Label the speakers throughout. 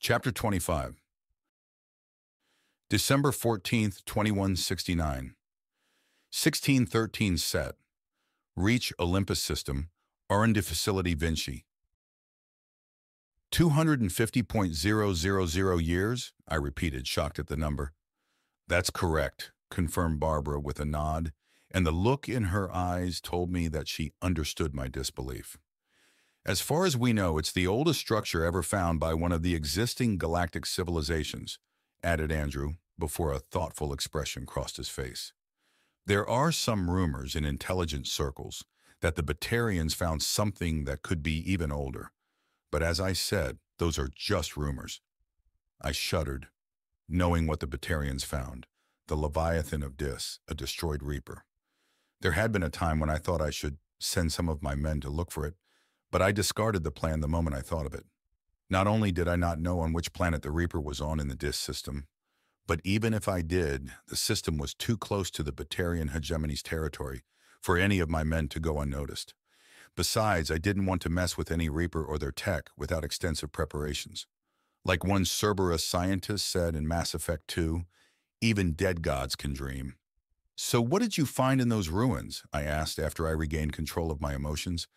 Speaker 1: Chapter 25. December 14th, 2169. 1613 set. Reach Olympus system. Arende facility Vinci. 250.000 years? I repeated, shocked at the number. That's correct, confirmed Barbara with a nod, and the look in her eyes told me that she understood my disbelief. As far as we know, it's the oldest structure ever found by one of the existing galactic civilizations, added Andrew, before a thoughtful expression crossed his face. There are some rumors in intelligence circles that the Batarians found something that could be even older. But as I said, those are just rumors. I shuddered, knowing what the Batarians found, the Leviathan of Dis, a destroyed Reaper. There had been a time when I thought I should send some of my men to look for it, but I discarded the plan the moment I thought of it. Not only did I not know on which planet the Reaper was on in the Dis system, but even if I did, the system was too close to the Batarian hegemony's territory for any of my men to go unnoticed. Besides, I didn't want to mess with any Reaper or their tech without extensive preparations. Like one Cerberus scientist said in Mass Effect 2, even dead gods can dream. So what did you find in those ruins? I asked after I regained control of my emotions.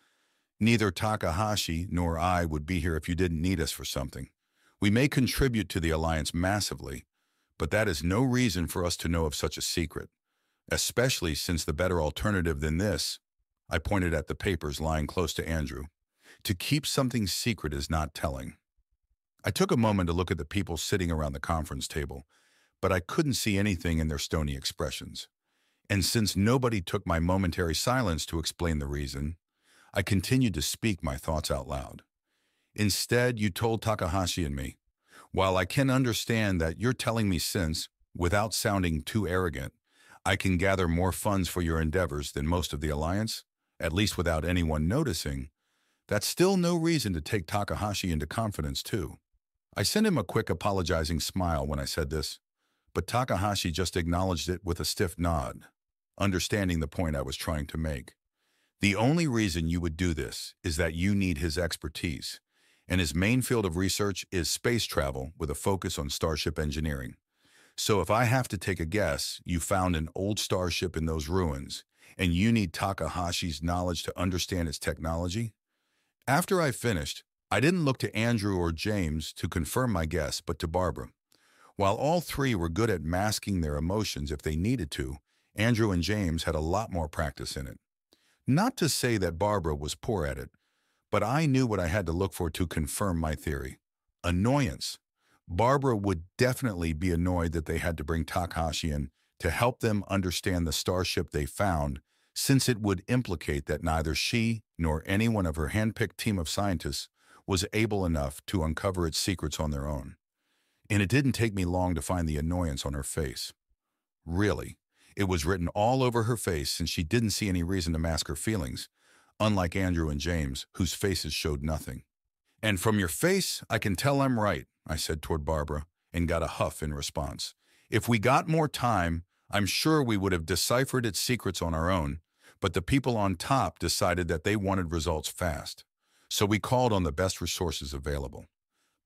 Speaker 1: Neither Takahashi nor I would be here if you didn't need us for something. We may contribute to the Alliance massively, but that is no reason for us to know of such a secret, especially since the better alternative than this, I pointed at the papers lying close to Andrew, to keep something secret is not telling. I took a moment to look at the people sitting around the conference table, but I couldn't see anything in their stony expressions. And since nobody took my momentary silence to explain the reason, I continued to speak my thoughts out loud. Instead, you told Takahashi and me, while I can understand that you're telling me since, without sounding too arrogant, I can gather more funds for your endeavors than most of the Alliance, at least without anyone noticing, that's still no reason to take Takahashi into confidence too. I sent him a quick apologizing smile when I said this, but Takahashi just acknowledged it with a stiff nod, understanding the point I was trying to make. The only reason you would do this is that you need his expertise, and his main field of research is space travel with a focus on starship engineering. So if I have to take a guess, you found an old starship in those ruins, and you need Takahashi's knowledge to understand its technology? After I finished, I didn't look to Andrew or James to confirm my guess, but to Barbara. While all three were good at masking their emotions if they needed to, Andrew and James had a lot more practice in it. Not to say that Barbara was poor at it, but I knew what I had to look for to confirm my theory. Annoyance. Barbara would definitely be annoyed that they had to bring Takahashi in to help them understand the starship they found, since it would implicate that neither she nor any one of her hand-picked team of scientists was able enough to uncover its secrets on their own. And it didn't take me long to find the annoyance on her face. Really. It was written all over her face since she didn't see any reason to mask her feelings, unlike Andrew and James, whose faces showed nothing. And from your face, I can tell I'm right, I said toward Barbara, and got a huff in response. If we got more time, I'm sure we would have deciphered its secrets on our own, but the people on top decided that they wanted results fast. So we called on the best resources available.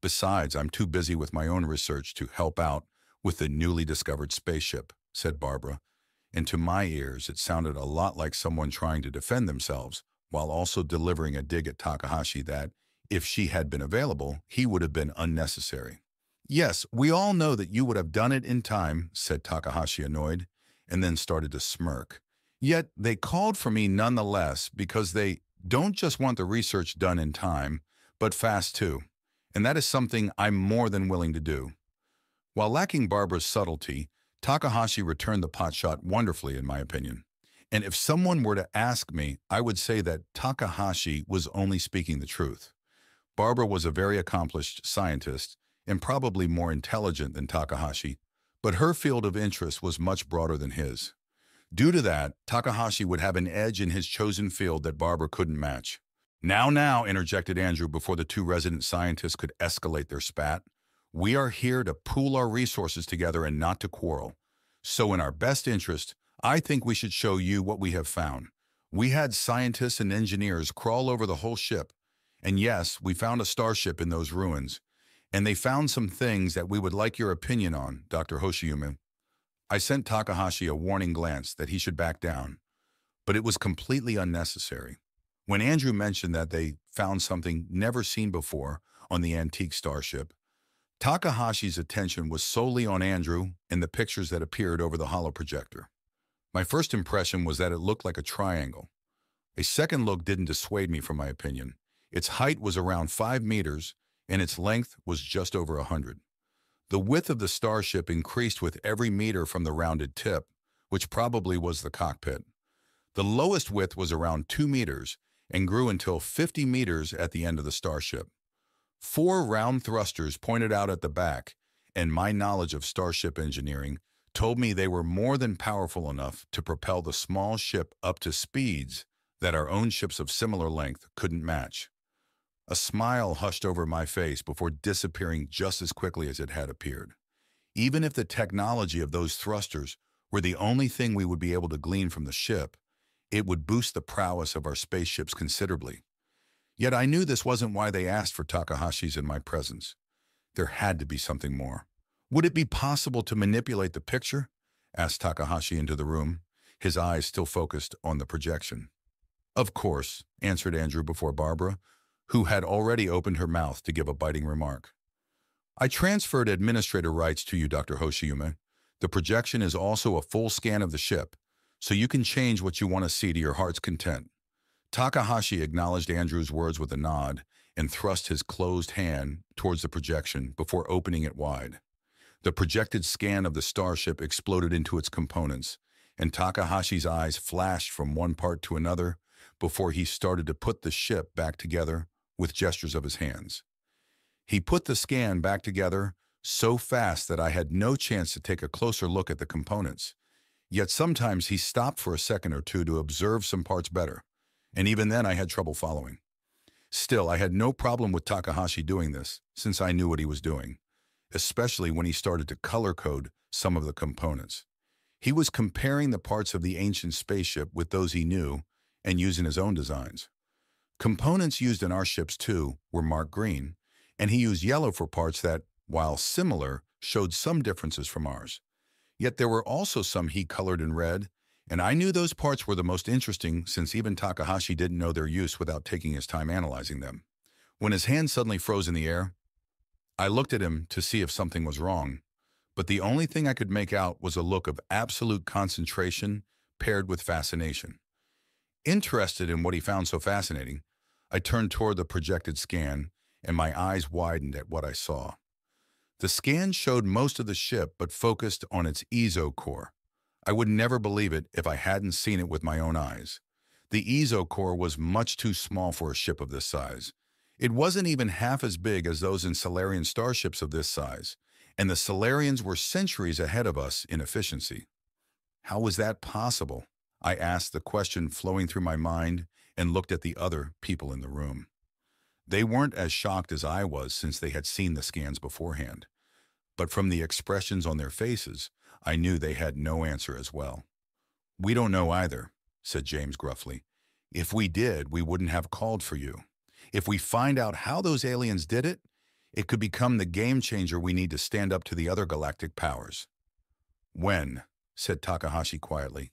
Speaker 1: Besides, I'm too busy with my own research to help out with the newly discovered spaceship, said Barbara. And to my ears, it sounded a lot like someone trying to defend themselves, while also delivering a dig at Takahashi that, if she had been available, he would have been unnecessary. Yes, we all know that you would have done it in time, said Takahashi, annoyed, and then started to smirk. Yet they called for me nonetheless because they don't just want the research done in time, but fast too. And that is something I'm more than willing to do. While lacking Barbara's subtlety, Takahashi returned the potshot wonderfully, in my opinion. And if someone were to ask me, I would say that Takahashi was only speaking the truth. Barbara was a very accomplished scientist and probably more intelligent than Takahashi, but her field of interest was much broader than his. Due to that, Takahashi would have an edge in his chosen field that Barbara couldn't match. Now, interjected Andrew before the two resident scientists could escalate their spat. We are here to pool our resources together and not to quarrel. So in our best interest, I think we should show you what we have found. We had scientists and engineers crawl over the whole ship. And yes, we found a starship in those ruins. And they found some things that we would like your opinion on, Dr. Hoshiyume. I sent Takahashi a warning glance that he should back down, but it was completely unnecessary. When Andrew mentioned that they found something never seen before on the antique starship, Takahashi's attention was solely on Andrew and the pictures that appeared over the holoprojector. My first impression was that it looked like a triangle. A second look didn't dissuade me from my opinion. Its height was around 5 meters, and its length was just over 100. The width of the starship increased with every meter from the rounded tip, which probably was the cockpit. The lowest width was around 2 meters and grew until 50 meters at the end of the starship. 4 round thrusters pointed out at the back, and my knowledge of starship engineering told me they were more than powerful enough to propel the small ship up to speeds that our own ships of similar length couldn't match. A smile hushed over my face before disappearing just as quickly as it had appeared. Even if the technology of those thrusters were the only thing we would be able to glean from the ship, it would boost the prowess of our spaceships considerably. Yet I knew this wasn't why they asked for Takahashi's in my presence. There had to be something more. Would it be possible to manipulate the picture? Asked Takahashi into the room, his eyes still focused on the projection. Of course, answered Andrew before Barbara, who had already opened her mouth to give a biting remark. I transferred administrator rights to you, Dr. Hoshiyume. The projection is also a full scan of the ship, so you can change what you want to see to your heart's content. Takahashi acknowledged Andrew's words with a nod and thrust his closed hand towards the projection before opening it wide. The projected scan of the starship exploded into its components, and Takahashi's eyes flashed from one part to another before he started to put the ship back together with gestures of his hands. He put the scan back together so fast that I had no chance to take a closer look at the components. Yet sometimes he stopped for a second or two to observe some parts better, and even then I had trouble following. Still, I had no problem with Takahashi doing this, since I knew what he was doing, especially when he started to color code some of the components. He was comparing the parts of the ancient spaceship with those he knew and using his own designs. Components used in our ships, too, were marked green, and he used yellow for parts that, while similar, showed some differences from ours. Yet there were also some he colored in red, and I knew those parts were the most interesting since even Takahashi didn't know their use without taking his time analyzing them. When his hand suddenly froze in the air, I looked at him to see if something was wrong, but the only thing I could make out was a look of absolute concentration paired with fascination. Interested in what he found so fascinating, I turned toward the projected scan, and my eyes widened at what I saw. The scan showed most of the ship but focused on its EZO core. I would never believe it if I hadn't seen it with my own eyes. The EZO core was much too small for a ship of this size. It wasn't even half as big as those in Solarian starships of this size, and the Solarians were centuries ahead of us in efficiency. How was that possible? I asked, the question flowing through my mind, and looked at the other people in the room. They weren't as shocked as I was since they had seen the scans beforehand. But from the expressions on their faces, I knew they had no answer as well. "We don't know either," said James gruffly. "If we did, we wouldn't have called for you. If we find out how those aliens did it, it could become the game changer we need to stand up to the other galactic powers." "When?" said Takahashi quietly.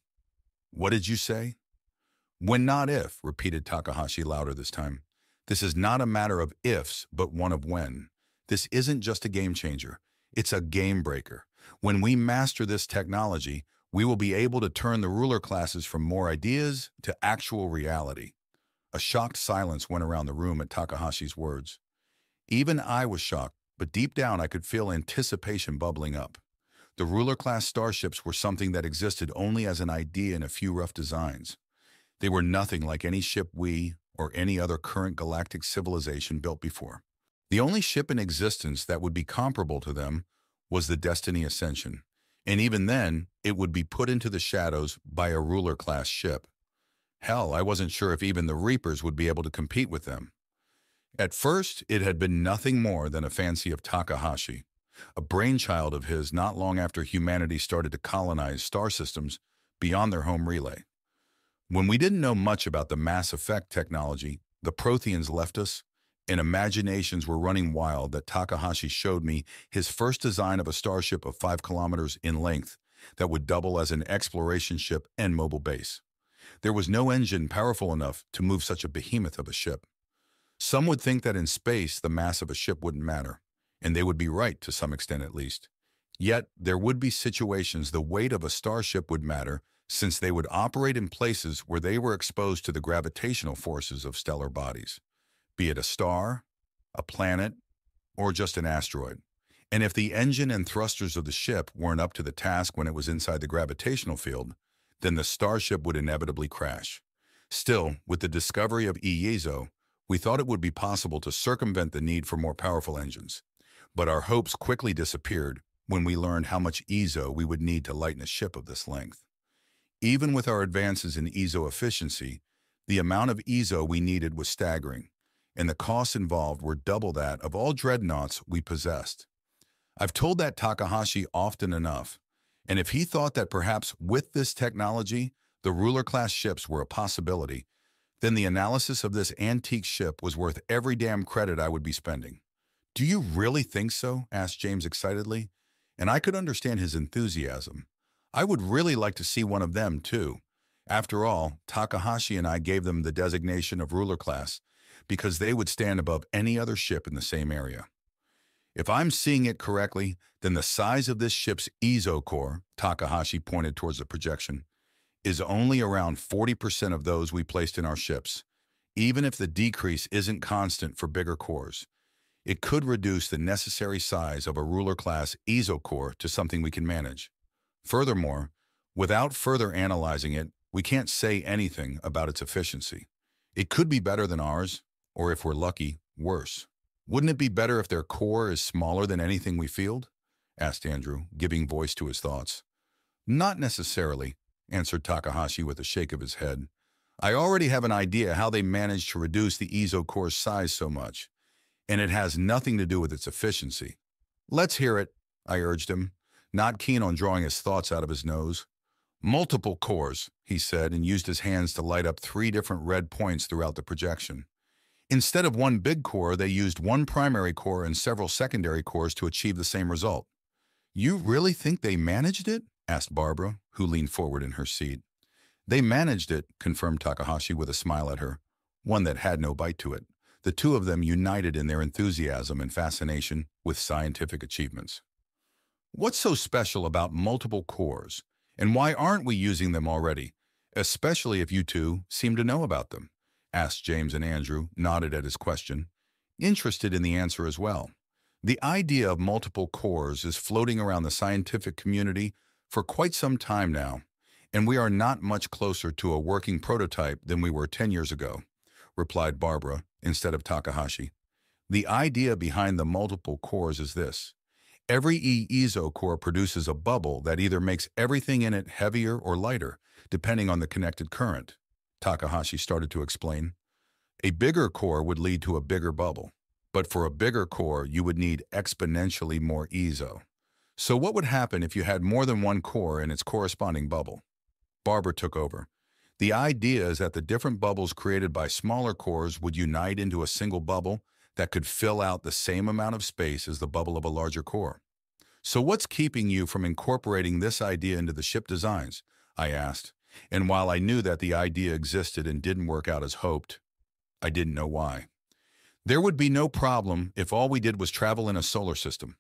Speaker 1: "What did you say?" "When, not if," repeated Takahashi louder this time. "This is not a matter of ifs, but one of when. This isn't just a game changer. It's a game breaker. When we master this technology, we will be able to turn the ruler classes from more ideas to actual reality." A shocked silence went around the room at Takahashi's words. Even I was shocked, but deep down I could feel anticipation bubbling up. The ruler-class starships were something that existed only as an idea in a few rough designs. They were nothing like any ship we or any other current galactic civilization built before. The only ship in existence that would be comparable to them was the Destiny Ascension, and even then, it would be put into the shadows by a ruler-class ship. Hell, I wasn't sure if even the Reapers would be able to compete with them. At first, it had been nothing more than a fancy of Takahashi, a brainchild of his not long after humanity started to colonize star systems beyond their home relay. When we didn't know much about the Mass Effect technology the Protheans left us, and imaginations were running wild that Takahashi showed me his first design of a starship of 5 kilometers in length that would double as an exploration ship and mobile base. There was no engine powerful enough to move such a behemoth of a ship. Some would think that in space the mass of a ship wouldn't matter, and they would be right to some extent at least. Yet there would be situations the weight of a starship would matter, since they would operate in places where they were exposed to the gravitational forces of stellar bodies, be it a star, a planet, or just an asteroid. And if the engine and thrusters of the ship weren't up to the task when it was inside the gravitational field, then the starship would inevitably crash. Still, with the discovery of EEZO, we thought it would be possible to circumvent the need for more powerful engines. But our hopes quickly disappeared when we learned how much EEZO we would need to lighten a ship of this length. Even with our advances in EEZO efficiency, the amount of EEZO we needed was staggering, and the costs involved were double that of all dreadnoughts we possessed. I've told that Takahashi often enough, and if he thought that perhaps with this technology, the ruler-class ships were a possibility, then the analysis of this antique ship was worth every damn credit I would be spending. "Do you really think so?" asked James excitedly, and I could understand his enthusiasm. I would really like to see one of them, too. After all, Takahashi and I gave them the designation of ruler class because they would stand above any other ship in the same area. If I'm seeing it correctly, then the size of this ship's EEZO core, Takahashi pointed towards the projection, is only around 40% of those we placed in our ships, even if the decrease isn't constant for bigger cores. It could reduce the necessary size of a ruler-class EEZO core to something we can manage. Furthermore, without further analyzing it, we can't say anything about its efficiency. It could be better than ours, or if we're lucky, worse. "Wouldn't it be better if their core is smaller than anything we field?" asked Andrew, giving voice to his thoughts. "Not necessarily," answered Takahashi with a shake of his head. "I already have an idea how they managed to reduce the EEZO core's size so much, and it has nothing to do with its efficiency." "Let's hear it," I urged him, not keen on drawing his thoughts out of his nose. "Multiple cores," he said, and used his hands to light up 3 different red points throughout the projection. Instead of one big core, they used one primary core and several secondary cores to achieve the same result. "You really think they managed it?" asked Barbara, who leaned forward in her seat. "They managed it," confirmed Takahashi with a smile at her, one that had no bite to it. The two of them united in their enthusiasm and fascination with scientific achievements. "What's so special about multiple cores, and why aren't we using them already, especially if you two seem to know about them?" asked James, and Andrew nodded at his question, interested in the answer as well. The idea of multiple cores is floating around the scientific community for quite some time now, and we are not much closer to a working prototype than we were 10 years ago, replied Barbara instead of Takahashi. "The idea behind the multiple cores is this. Every EEZO core produces a bubble that either makes everything in it heavier or lighter, depending on the connected current," Takahashi started to explain. "A bigger core would lead to a bigger bubble, but for a bigger core, you would need exponentially more EEZO. So what would happen if you had more than one core and its corresponding bubble?" Barbara took over. "The idea is that the different bubbles created by smaller cores would unite into a single bubble that could fill out the same amount of space as the bubble of a larger core. So what's keeping you from incorporating this idea into the ship designs?" I asked, and while I knew that the idea existed and didn't work out as hoped, I didn't know why. "There would be no problem if all we did was travel in a solar system.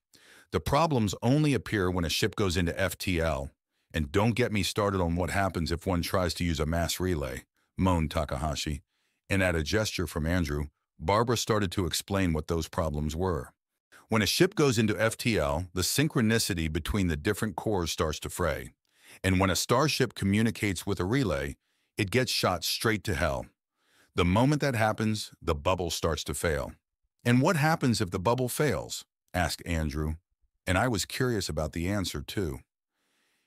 Speaker 1: The problems only appear when a ship goes into FTL, and don't get me started on what happens if one tries to use a mass relay," moaned Takahashi, and at a gesture from Andrew, Barbara started to explain what those problems were. "When a ship goes into FTL, the synchronicity between the different cores starts to fray, and when a starship communicates with a relay, it gets shot straight to hell. The moment that happens, the bubble starts to fail." "And what happens if the bubble fails?" asked Andrew, and I was curious about the answer too.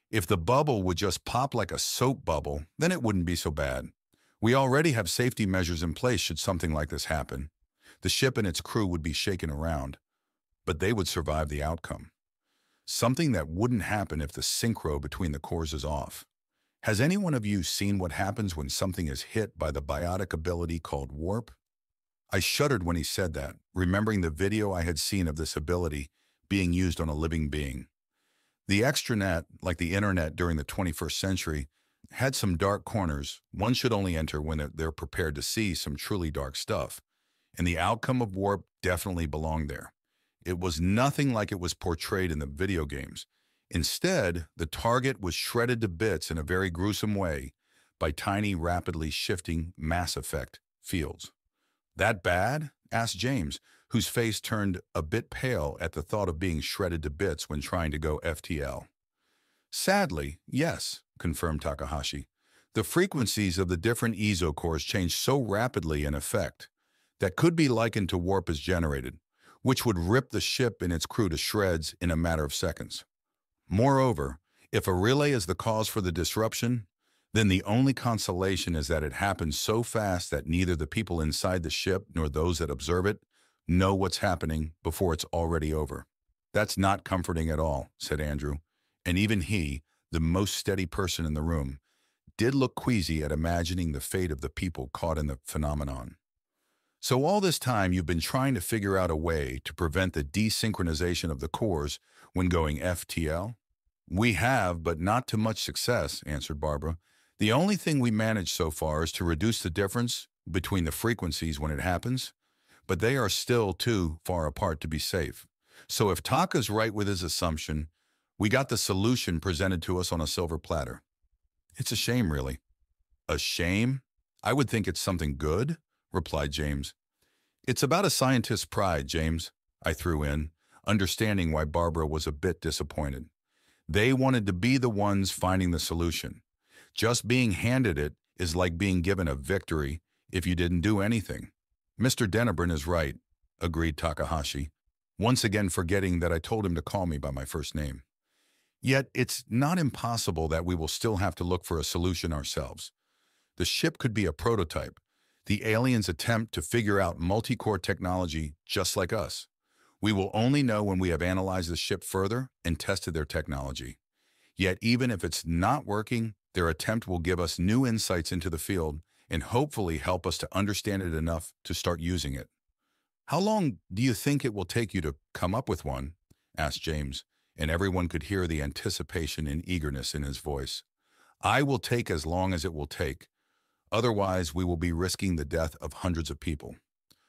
Speaker 1: "If the bubble would just pop like a soap bubble, then it wouldn't be so bad. We already have safety measures in place should something like this happen. The ship and its crew would be shaken around, but they would survive the outcome. Something that wouldn't happen if the synchro between the cores is off. Has any one of you seen what happens when something is hit by the biotic ability called warp?" I shuddered when he said that, remembering the video I had seen of this ability being used on a living being. The extranet, like the internet during the 21st century, had some dark corners one should only enter when they're prepared to see some truly dark stuff, and the outcome of warp definitely belonged there. It was nothing like it was portrayed in the video games. Instead, the target was shredded to bits in a very gruesome way by tiny, rapidly shifting mass effect fields. "That bad?" asked James, whose face turned a bit pale at the thought of being shredded to bits when trying to go FTL. "Sadly, yes," confirmed Takahashi. "The frequencies of the different EZO cores change so rapidly in effect that could be likened to warp as generated, which would rip the ship and its crew to shreds in a matter of seconds. Moreover, if a relay is the cause for the disruption, then the only consolation is that it happens so fast that neither the people inside the ship nor those that observe it know what's happening before it's already over." "That's not comforting at all," said Andrew, and even he, the most steady person in the room, did look queasy at imagining the fate of the people caught in the phenomenon. "So all this time you've been trying to figure out a way to prevent the desynchronization of the cores when going FTL?" "We have, but not to much success," answered Barbara. "The only thing we managed so far is to reduce the difference between the frequencies when it happens, but they are still too far apart to be safe. So if Taka's right with his assumption, we got the solution presented to us on a silver platter. It's a shame, really." "A shame? I would think it's something good," replied James. "It's about a scientist's pride, James," I threw in, understanding why Barbara was a bit disappointed. "They wanted to be the ones finding the solution. Just being handed it is like being given a victory if you didn't do anything." "Mr. Denebrin is right," agreed Takahashi, once again forgetting that I told him to call me by my first name. "Yet it's not impossible that we will still have to look for a solution ourselves. The ship could be a prototype, the aliens' attempt to figure out multi-core technology just like us. We will only know when we have analyzed the ship further and tested their technology. Yet even if it's not working, their attempt will give us new insights into the field and hopefully help us to understand it enough to start using it." "How long do you think it will take you to come up with one?" asked James, and everyone could hear the anticipation and eagerness in his voice. "I will take as long as it will take. Otherwise, we will be risking the death of hundreds of people.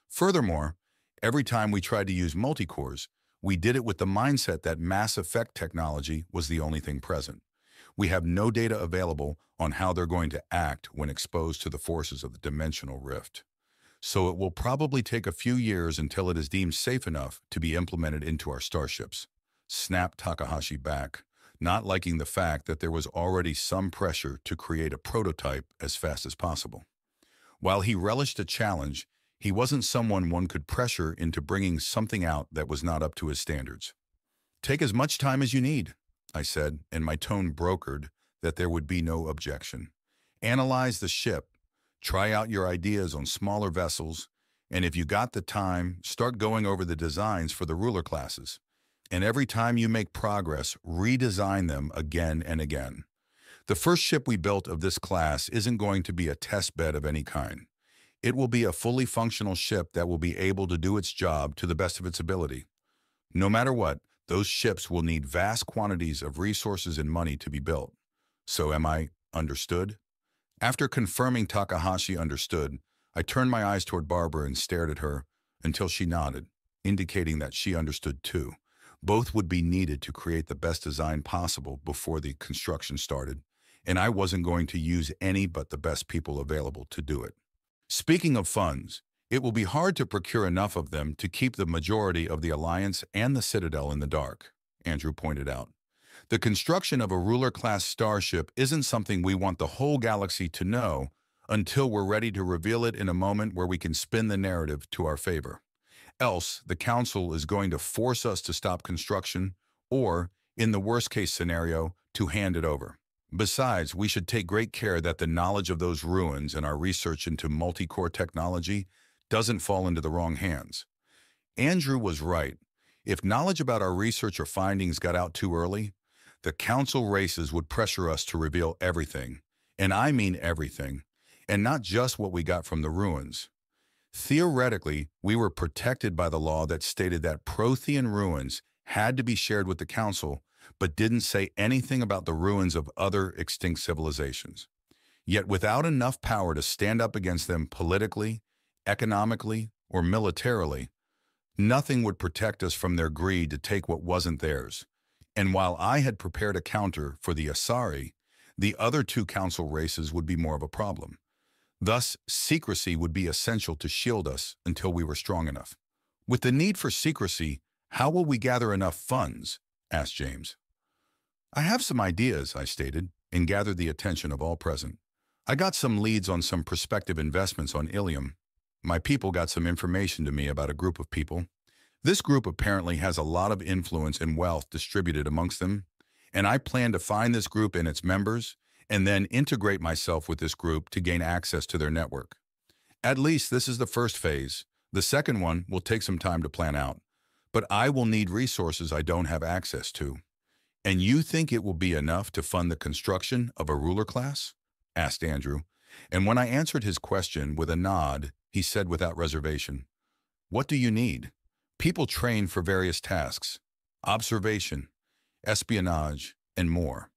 Speaker 1: Furthermore, every time we tried to use multicores, we did it with the mindset that mass effect technology was the only thing present. We have no data available on how they're going to act when exposed to the forces of the dimensional rift. So it will probably take a few years until it is deemed safe enough to be implemented into our starships," snapped Takahashi back, not liking the fact that there was already some pressure to create a prototype as fast as possible. While he relished a challenge, he wasn't someone one could pressure into bringing something out that was not up to his standards. "Take as much time as you need," I said, and my tone brokered that there would be no objection. "Analyze the ship, try out your ideas on smaller vessels, and if you got the time, start going over the designs for the ruler classes. And every time you make progress, redesign them again and again. The first ship we built of this class isn't going to be a test bed of any kind. It will be a fully functional ship that will be able to do its job to the best of its ability. No matter what, those ships will need vast quantities of resources and money to be built. So am I understood?" After confirming Takahashi understood, I turned my eyes toward Barbara and stared at her until she nodded, indicating that she understood too. Both would be needed to create the best design possible before the construction started, and I wasn't going to use any but the best people available to do it. "Speaking of funds, it will be hard to procure enough of them to keep the majority of the Alliance and the Citadel in the dark," Andrew pointed out. "The construction of a ruler-class starship isn't something we want the whole galaxy to know until we're ready to reveal it in a moment where we can spin the narrative to our favor. Else, the Council is going to force us to stop construction or, in the worst-case scenario, to hand it over. Besides, we should take great care that the knowledge of those ruins and our research into multi-core technology doesn't fall into the wrong hands." Andrew was right. If knowledge about our research or findings got out too early, the Council races would pressure us to reveal everything, and I mean everything, and not just what we got from the ruins. Theoretically, we were protected by the law that stated that Prothean ruins had to be shared with the Council, but didn't say anything about the ruins of other extinct civilizations. Yet without enough power to stand up against them politically, economically, or militarily, nothing would protect us from their greed to take what wasn't theirs. And while I had prepared a counter for the Asari, the other two council races would be more of a problem. Thus, secrecy would be essential to shield us until we were strong enough. With the need for secrecy, how will we gather enough funds? Asked James. I have some ideas, I stated, and gathered the attention of all present. I got some leads on some prospective investments on Ilium. My people got some information to me about a group of people. This group apparently has a lot of influence and wealth distributed amongst them, and I plan to find this group and its members and then integrate myself with this group to gain access to their network. At least this is the first phase. The second one will take some time to plan out, but I will need resources I don't have access to. And you think it will be enough to fund the construction of a ruler class? Asked Andrew, and when I answered his question with a nod, he said without reservation, What do you need? People train for various tasks, observation, espionage, and more.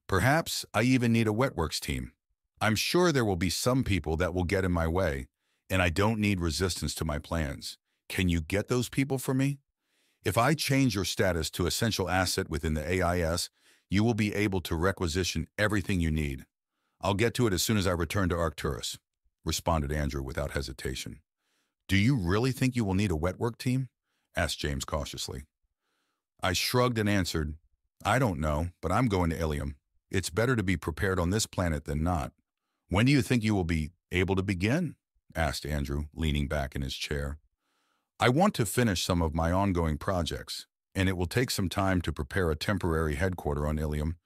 Speaker 1: Perhaps I even need a wetworks team. I'm sure there will be some people that will get in my way, and I don't need resistance to my plans. Can you get those people for me? If I change your status to essential asset within the AIS, you will be able to requisition everything you need. I'll get to it as soon as I return to Arcturus, responded Andrew without hesitation. Do you really think you will need a wetwork team? Asked James cautiously. I shrugged and answered, I don't know, but I'm going to Ilium. It's better to be prepared on this planet than not. When do you think you will be able to begin? Asked Andrew, leaning back in his chair. I want to finish some of my ongoing projects, and it will take some time to prepare a temporary headquarters on Ilium.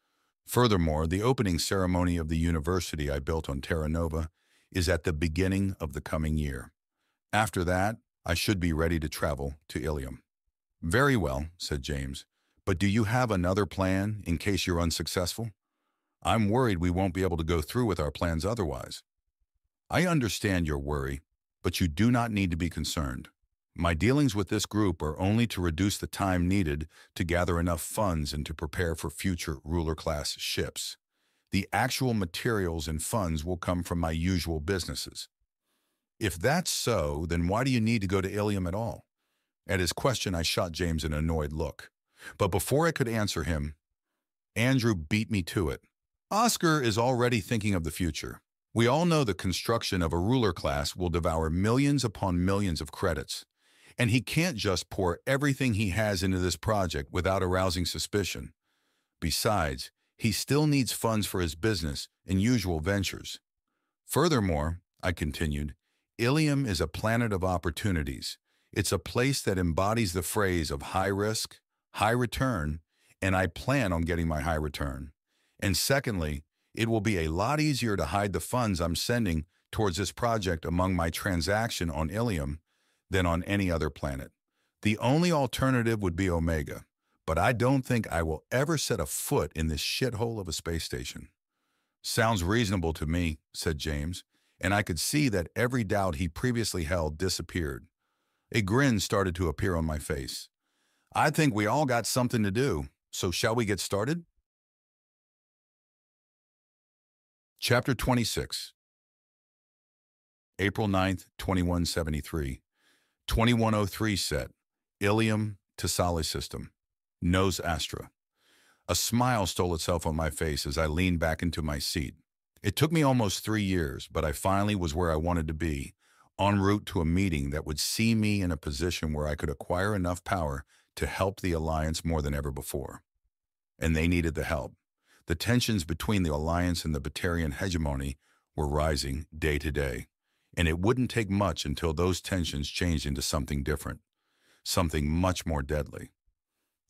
Speaker 1: Furthermore, the opening ceremony of the university I built on Terra Nova is at the beginning of the coming year. After that, I should be ready to travel to Ilium. Very well, said James, but do you have another plan in case you're unsuccessful? I'm worried we won't be able to go through with our plans otherwise. I understand your worry, but you do not need to be concerned. My dealings with this group are only to reduce the time needed to gather enough funds and to prepare for future ruler-class ships. The actual materials and funds will come from my usual businesses. If that's so, then why do you need to go to Ilium at all? At his question, I shot James an annoyed look. But before I could answer him, Andrew beat me to it. Oscar is already thinking of the future. We all know the construction of a ruler class will devour millions upon millions of credits, and he can't just pour everything he has into this project without arousing suspicion. Besides, he still needs funds for his business and usual ventures. Furthermore, I continued, Ilium is a planet of opportunities. It's a place that embodies the phrase of high risk, high return, and I plan on getting my high return. And secondly, it will be a lot easier to hide the funds I'm sending towards this project among my transaction on Ilium than on any other planet. The only alternative would be Omega, but I don't think I will ever set a foot in this shithole of a space station. Sounds reasonable to me, said James, and I could see that every doubt he previously held disappeared. A grin started to appear on my face. I think we all got something to do, so shall we get started? Chapter 26. April 9th, 2173. 2103 set. Ilium to Sali system. Nos Astra. A smile stole itself on my face as I leaned back into my seat. It took me almost 3 years, but I finally was where I wanted to be, en route to a meeting that would see me in a position where I could acquire enough power to help the Alliance more than ever before. And they needed the help. The tensions between the Alliance and the Batarian hegemony were rising day to day, and it wouldn't take much until those tensions changed into something different, something much more deadly.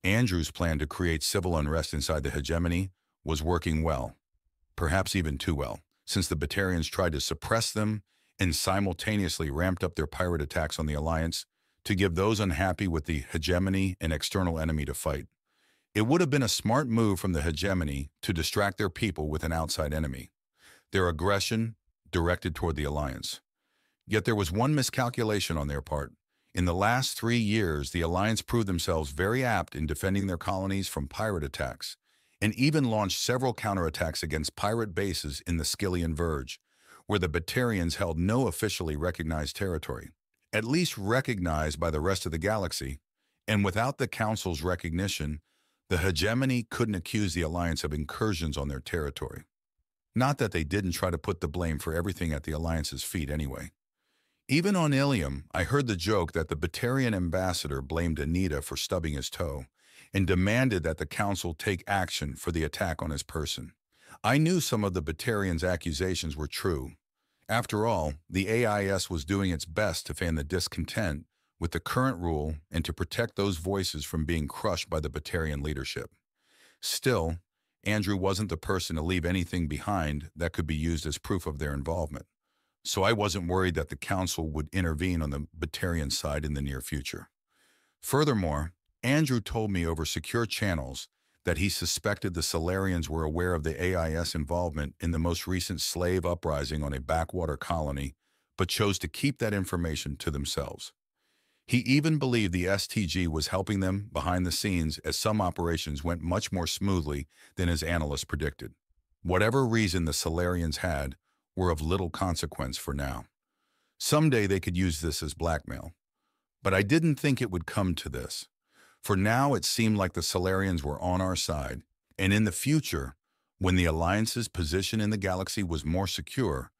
Speaker 1: Andrew's plan to create civil unrest inside the hegemony was working well, perhaps even too well, since the Batarians tried to suppress them and simultaneously ramped up their pirate attacks on the Alliance to give those unhappy with the hegemony an external enemy to fight. It would have been a smart move from the hegemony to distract their people with an outside enemy, their aggression directed toward the Alliance. Yet there was one miscalculation on their part. In the last 3 years, the Alliance proved themselves very apt in defending their colonies from pirate attacks, and even launched several counterattacks against pirate bases in the Skyllian Verge, where the Batarians held no officially recognized territory, at least recognized by the rest of the galaxy, and without the Council's recognition, the hegemony couldn't accuse the Alliance of incursions on their territory. Not that they didn't try to put the blame for everything at the Alliance's feet anyway. Even on Ilium, I heard the joke that the Batarian ambassador blamed Anita for stubbing his toe and demanded that the Council take action for the attack on his person. I knew some of the Batarians' accusations were true. After all, the AIS was doing its best to fan the discontent with the current rule and to protect those voices from being crushed by the Batarian leadership. Still, Andrew wasn't the person to leave anything behind that could be used as proof of their involvement, so I wasn't worried that the Council would intervene on the Batarian side in the near future. Furthermore, Andrew told me over secure channels that he suspected the Solarians were aware of the AIS involvement in the most recent slave uprising on a backwater colony, but chose to keep that information to themselves. He even believed the STG was helping them behind the scenes as some operations went much more smoothly than his analysts predicted. Whatever reason the Solarians had were of little consequence for now. Someday they could use this as blackmail. But I didn't think it would come to this. For now it seemed like the Solarians were on our side, and in the future, when the Alliance's position in the galaxy was more secure,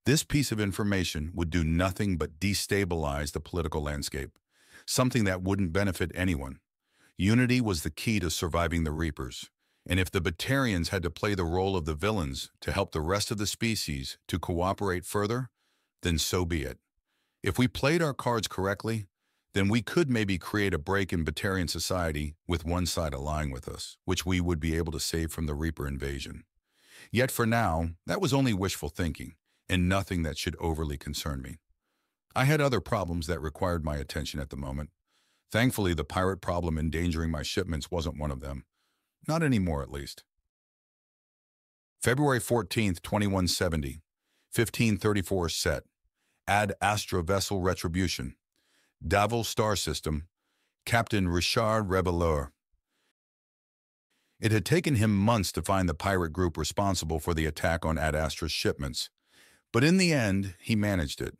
Speaker 1: this piece of information would do nothing but destabilize the political landscape, something that wouldn't benefit anyone. Unity was the key to surviving the Reapers, and if the Batarians had to play the role of the villains to help the rest of the species to cooperate further, then so be it. If we played our cards correctly, then we could maybe create a break in Batarian society with one side allying with us, which we would be able to save from the Reaper invasion. Yet for now, that was only wishful thinking, and nothing that should overly concern me. I had other problems that required my attention at the moment. Thankfully, the pirate problem endangering my shipments wasn't one of them. Not anymore, at least. February 14th, 2170, 1534 set. Ad Astra Vessel Retribution. Davil Star System. Captain Richard Rebelleur. It had taken him months to find the pirate group responsible for the attack on Ad Astra's shipments, but in the end, he managed it.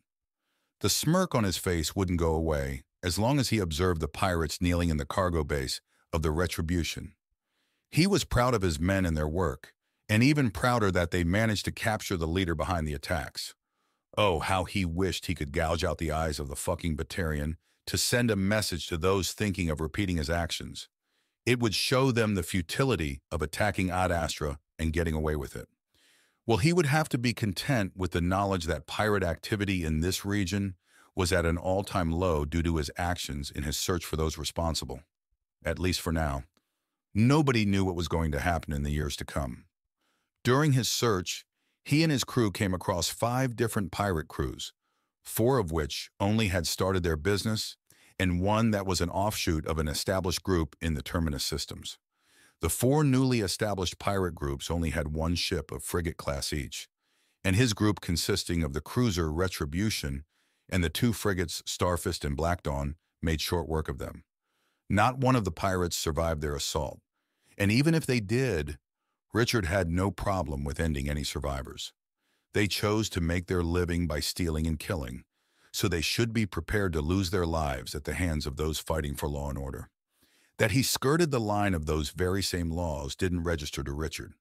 Speaker 1: The smirk on his face wouldn't go away as long as he observed the pirates kneeling in the cargo base of the Retribution. He was proud of his men and their work, and even prouder that they managed to capture the leader behind the attacks. Oh, how he wished he could gouge out the eyes of the fucking Batarian to send a message to those thinking of repeating his actions. It would show them the futility of attacking Ad Astra and getting away with it. Well, he would have to be content with the knowledge that pirate activity in this region was at an all-time low due to his actions in his search for those responsible. At least for now. Nobody knew what was going to happen in the years to come. During his search, he and his crew came across 5 different pirate crews, 4 of which only had started their business, and 1 that was an offshoot of an established group in the Terminus systems. The 4 newly established pirate groups only had 1 ship of frigate class each, and his group consisting of the cruiser Retribution and the 2 frigates Starfist and Black Dawn made short work of them. Not one of the pirates survived their assault, and even if they did, Richard had no problem with ending any survivors. They chose to make their living by stealing and killing, so they should be prepared to lose their lives at the hands of those fighting for law and order. That he skirted the line of those very same laws didn't register to Richard.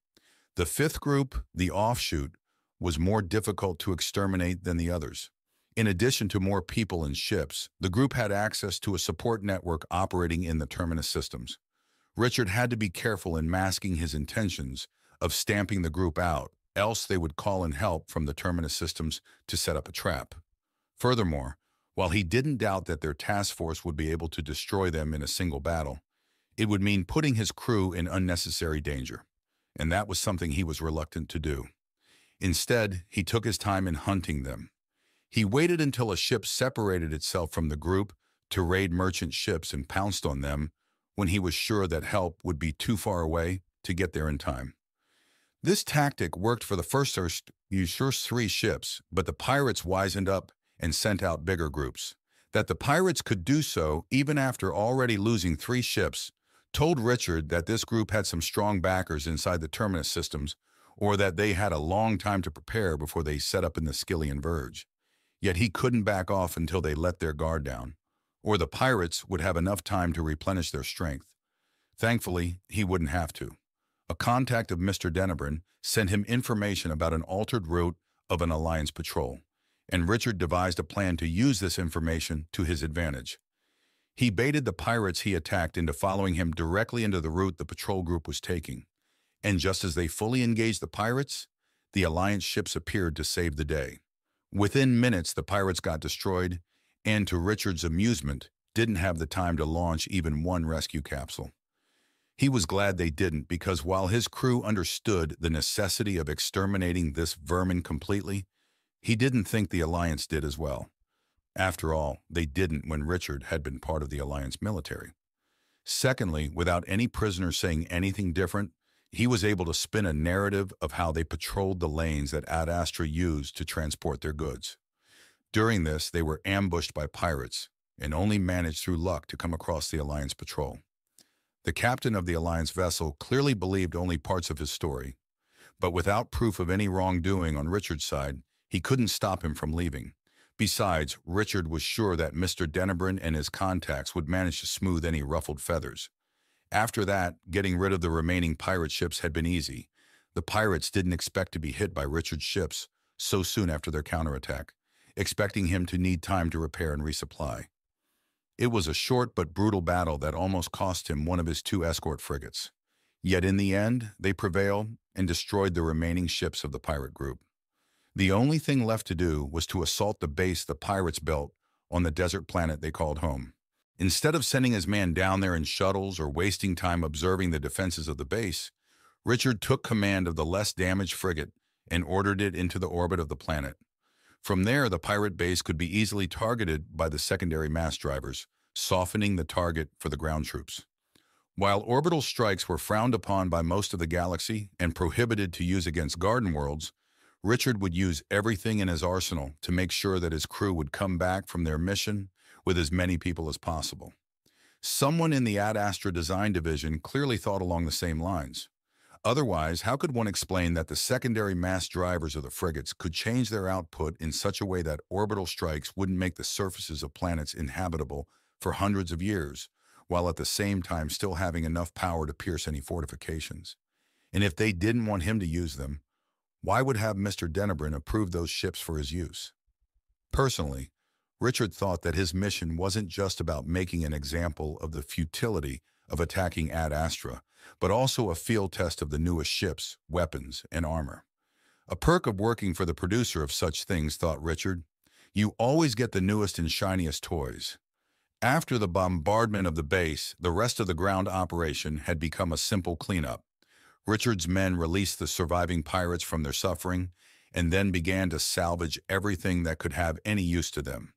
Speaker 1: The 5th group, the offshoot, was more difficult to exterminate than the others. In addition to more people and ships, the group had access to a support network operating in the Terminus systems. Richard had to be careful in masking his intentions of stamping the group out, else they would call in help from the Terminus systems to set up a trap. Furthermore, while he didn't doubt that their task force would be able to destroy them in a single battle, it would mean putting his crew in unnecessary danger, and that was something he was reluctant to do. Instead, he took his time in hunting them. He waited until a ship separated itself from the group to raid merchant ships and pounced on them when he was sure that help would be too far away to get there in time. This tactic worked for the first 3 ships, but the pirates wisened up and sent out bigger groups. That the pirates could do so even after already losing 3 ships told Richard that this group had some strong backers inside the terminus systems, or that they had a long time to prepare before they set up in the Skyllian Verge. Yet he couldn't back off until they let their guard down, or the pirates would have enough time to replenish their strength. Thankfully, he wouldn't have to. A contact of Mr. Denebrin sent him information about an altered route of an Alliance patrol, and Richard devised a plan to use this information to his advantage. He baited the pirates he attacked into following him directly into the route the patrol group was taking, and just as they fully engaged the pirates, the Alliance ships appeared to save the day. Within minutes, the pirates got destroyed, and to Richard's amusement, didn't have the time to launch even one rescue capsule. He was glad they didn't, because while his crew understood the necessity of exterminating this vermin completely, he didn't think the Alliance did as well. After all, they didn't when Richard had been part of the Alliance military. Secondly, without any prisoners saying anything different, he was able to spin a narrative of how they patrolled the lanes that Ad Astra used to transport their goods. During this, they were ambushed by pirates and only managed through luck to come across the Alliance patrol. The captain of the Alliance vessel clearly believed only parts of his story, but without proof of any wrongdoing on Richard's side, he couldn't stop him from leaving. Besides, Richard was sure that Mr. Denebrin and his contacts would manage to smooth any ruffled feathers. After that, getting rid of the remaining pirate ships had been easy. The pirates didn't expect to be hit by Richard's ships so soon after their counterattack, expecting him to need time to repair and resupply. It was a short but brutal battle that almost cost him one of his 2 escort frigates. Yet in the end, they prevailed and destroyed the remaining ships of the pirate group. The only thing left to do was to assault the base the pirates built on the desert planet they called home. Instead of sending his man down there in shuttles or wasting time observing the defenses of the base, Richard took command of the less damaged frigate and ordered it into the orbit of the planet. From there, the pirate base could be easily targeted by the secondary mass drivers, softening the target for the ground troops. While orbital strikes were frowned upon by most of the galaxy and prohibited to use against garden worlds, Richard would use everything in his arsenal to make sure that his crew would come back from their mission with as many people as possible. Someone in the Ad Astra Design Division clearly thought along the same lines. Otherwise, how could one explain that the secondary mass drivers of the frigates could change their output in such a way that orbital strikes wouldn't make the surfaces of planets inhabitable for hundreds of years, while at the same time still having enough power to pierce any fortifications? And if they didn't want him to use them, why would have Mr. Denebrin approve those ships for his use? Personally, Richard thought that his mission wasn't just about making an example of the futility of attacking Ad Astra, but also a field test of the newest ships, weapons, and armor. A perk of working for the producer of such things, thought Richard, you always get the newest and shiniest toys. After the bombardment of the base, the rest of the ground operation had become a simple cleanup. Richard's men released the surviving pirates from their suffering and then began to salvage everything that could have any use to them.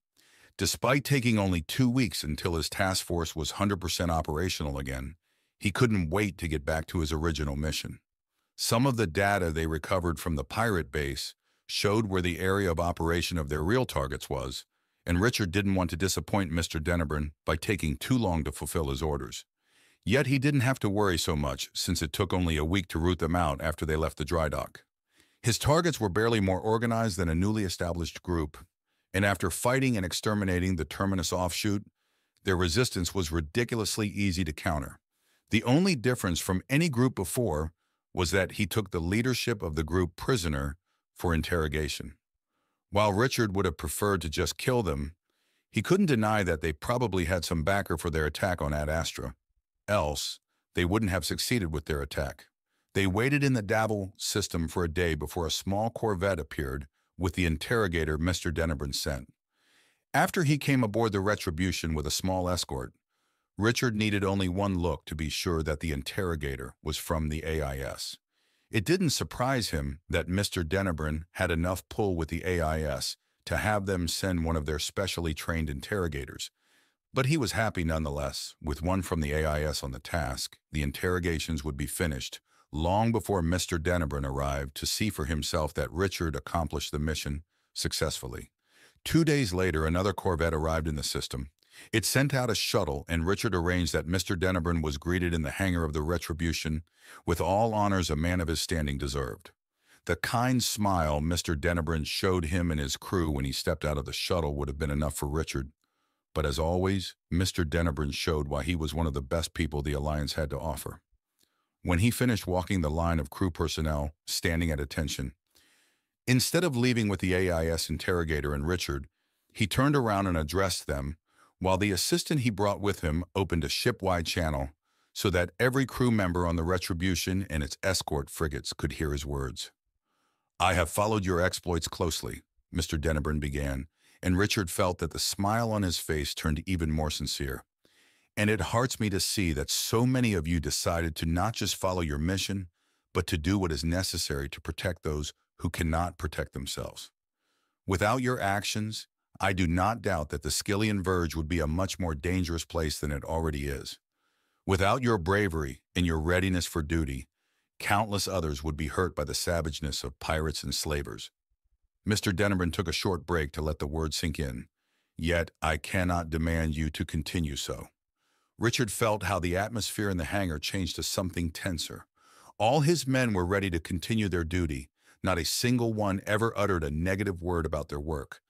Speaker 1: Despite taking only 2 weeks until his task force was 100% operational again, he couldn't wait to get back to his original mission. Some of the data they recovered from the pirate base showed where the area of operation of their real targets was, and Richard didn't want to disappoint Mr. Denebrin by taking too long to fulfill his orders. Yet he didn't have to worry so much, since it took only a week to root them out after they left the dry dock. His targets were barely more organized than a newly established group, and after fighting and exterminating the Terminus offshoot, their resistance was ridiculously easy to counter. The only difference from any group before was that he took the leadership of the group prisoner for interrogation. While Richard would have preferred to just kill them, he couldn't deny that they probably had some backer for their attack on Ad Astra. Else, they wouldn't have succeeded with their attack. They waited in the Dabble system for a day before a small corvette appeared with the interrogator Mr. Denebrin sent. After he came aboard the Retribution with a small escort, Richard needed only one look to be sure that the interrogator was from the AIS. It didn't surprise him that Mr. Denebrin had enough pull with the AIS to have them send one of their specially trained interrogators, but he was happy nonetheless. With one from the AIS on the task, the interrogations would be finished long before Mr. Denebrin arrived to see for himself that Richard accomplished the mission successfully. 2 days later, another corvette arrived in the system. It sent out a shuttle, and Richard arranged that Mr. Dennebrun was greeted in the hangar of the Retribution with all honors a man of his standing deserved. The kind smile Mr. Dennebrun showed him and his crew when he stepped out of the shuttle would have been enough for Richard. But as always, Mr. Dennebrun showed why he was one of the best people the Alliance had to offer. When he finished walking the line of crew personnel, standing at attention, instead of leaving with the AIS interrogator and Richard, he turned around and addressed them, while the assistant he brought with him opened a ship-wide channel so that every crew member on the Retribution and its escort frigates could hear his words. "I have followed your exploits closely," Mr. Dennebrun began, and Richard felt that the smile on his face turned even more sincere. "And it hearts me to see that so many of you decided to not just follow your mission, but to do what is necessary to protect those who cannot protect themselves. Without your actions, I do not doubt that the Skyllian Verge would be a much more dangerous place than it already is. Without your bravery and your readiness for duty, countless others would be hurt by the savageness of pirates and slavers." Mr. Dennebrun took a short break to let the words sink in. "Yet I cannot demand you to continue so." Richard felt how the atmosphere in the hangar changed to something tenser. All his men were ready to continue their duty. Not a single one ever uttered a negative word about their work.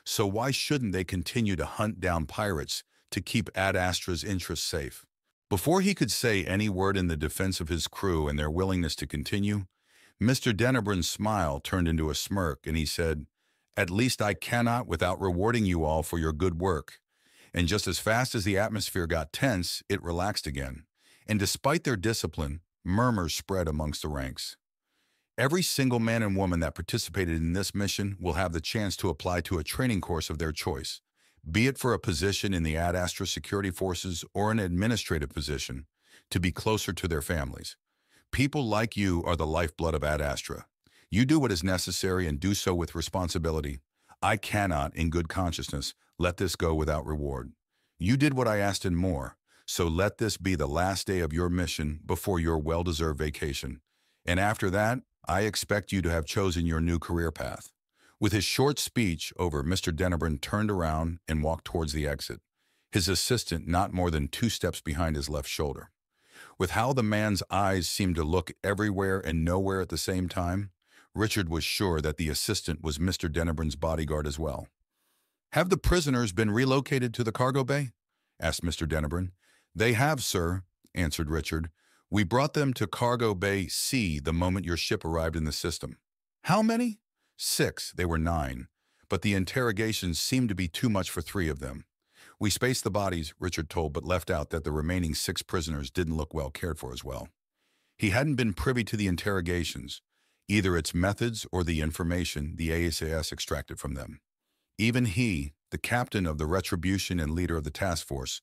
Speaker 1: So why shouldn't they continue to hunt down pirates to keep Ad Astra's interests safe? Before he could say any word in the defense of his crew and their willingness to continue, Mr. Dennebrun's smile turned into a smirk, and he said, "At least I cannot without rewarding you all for your good work." And just as fast as the atmosphere got tense, it relaxed again. And despite their discipline, murmurs spread amongst the ranks. "Every single man and woman that participated in this mission will have the chance to apply to a training course of their choice, be it for a position in the Ad Astra security forces or an administrative position, to be closer to their families. People like you are the lifeblood of Ad Astra. You do what is necessary and do so with responsibility. I cannot, in good consciousness, let this go without reward. You did what I asked and more, so let this be the last day of your mission before your well-deserved vacation. And after that, I expect you to have chosen your new career path." With his short speech over, Mr. Dennebrun turned around and walked towards the exit, his assistant not more than 2 steps behind his left shoulder. With how the man's eyes seemed to look everywhere and nowhere at the same time, Richard was sure that the assistant was Mr. Dennebrun's bodyguard as well. "Have the prisoners been relocated to the cargo bay?" asked Mr. Dennebrun. "They have, sir," answered Richard. "We brought them to cargo bay C the moment your ship arrived in the system." "How many?" 6. They were 9, but the interrogations seemed to be too much for 3 of them. "We spaced the bodies," Richard told, but left out that the remaining 6 prisoners didn't look well cared for as well. He hadn't been privy to the interrogations, either its methods or the information the ASAS extracted from them. Even he, the captain of the Retribution and leader of the task force,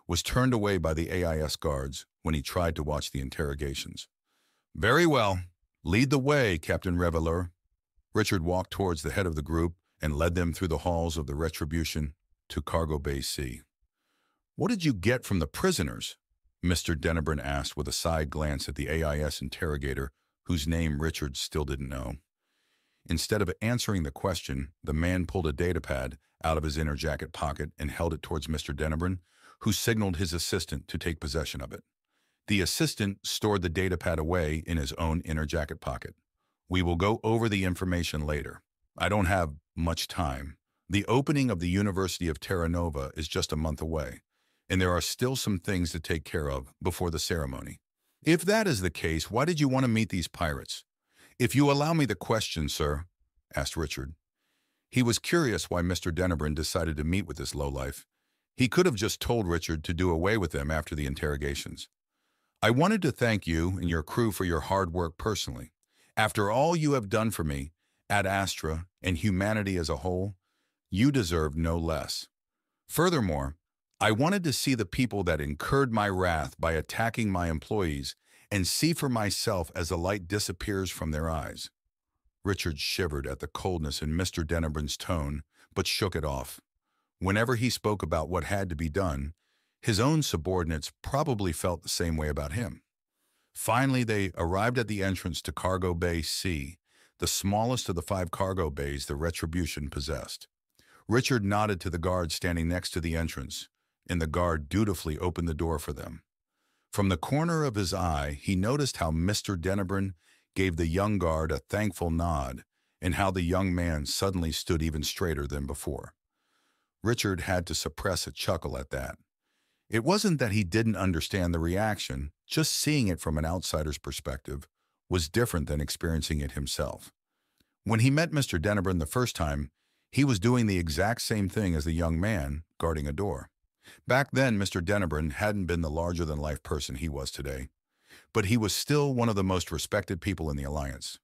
Speaker 1: was turned away by the AIS guards when he tried to watch the interrogations. "Very well. Lead the way, Captain Reveleur." Richard walked towards the head of the group and led them through the halls of the Retribution to Cargo Bay C. "What did you get from the prisoners?" Mr. Dennebrun asked with a side glance at the AIS interrogator, whose name Richard still didn't know. Instead of answering the question, the man pulled a datapad out of his inner jacket pocket and held it towards Mr. Dennebrun, who signaled his assistant to take possession of it. The assistant stored the datapad away in his own inner jacket pocket. "We will go over the information later. I don't have much time. The opening of the University of Terra Nova is just a month away, and there are still some things to take care of before the ceremony." "If that is the case, why did you want to meet these pirates?" "If you allow me the question, sir," asked Richard. He was curious why Mr. Dennebrun decided to meet with this lowlife. He could have just told Richard to do away with them after the interrogations. "I wanted to thank you and your crew for your hard work personally. After all you have done for me, Ad Astra, and humanity as a whole, you deserve no less. Furthermore, I wanted to see the people that incurred my wrath by attacking my employees and see for myself as the light disappears from their eyes." Richard shivered at the coldness in Mr. Dennebrun's tone, but shook it off. Whenever he spoke about what had to be done, his own subordinates probably felt the same way about him. Finally, they arrived at the entrance to Cargo Bay C, the smallest of the 5 cargo bays the Retribution possessed. Richard nodded to the guard standing next to the entrance, and the guard dutifully opened the door for them. From the corner of his eye, he noticed how Mr. Dennebrun gave the young guard a thankful nod, and how the young man suddenly stood even straighter than before. Richard had to suppress a chuckle at that. It wasn't that he didn't understand the reaction, just seeing it from an outsider's perspective was different than experiencing it himself. When he met Mr. Dennebrun the first time, he was doing the exact same thing as the young man, guarding a door. Back then, Mr. Dennebrun hadn't been the larger-than-life person he was today, but he was still one of the most respected people in the Alliance.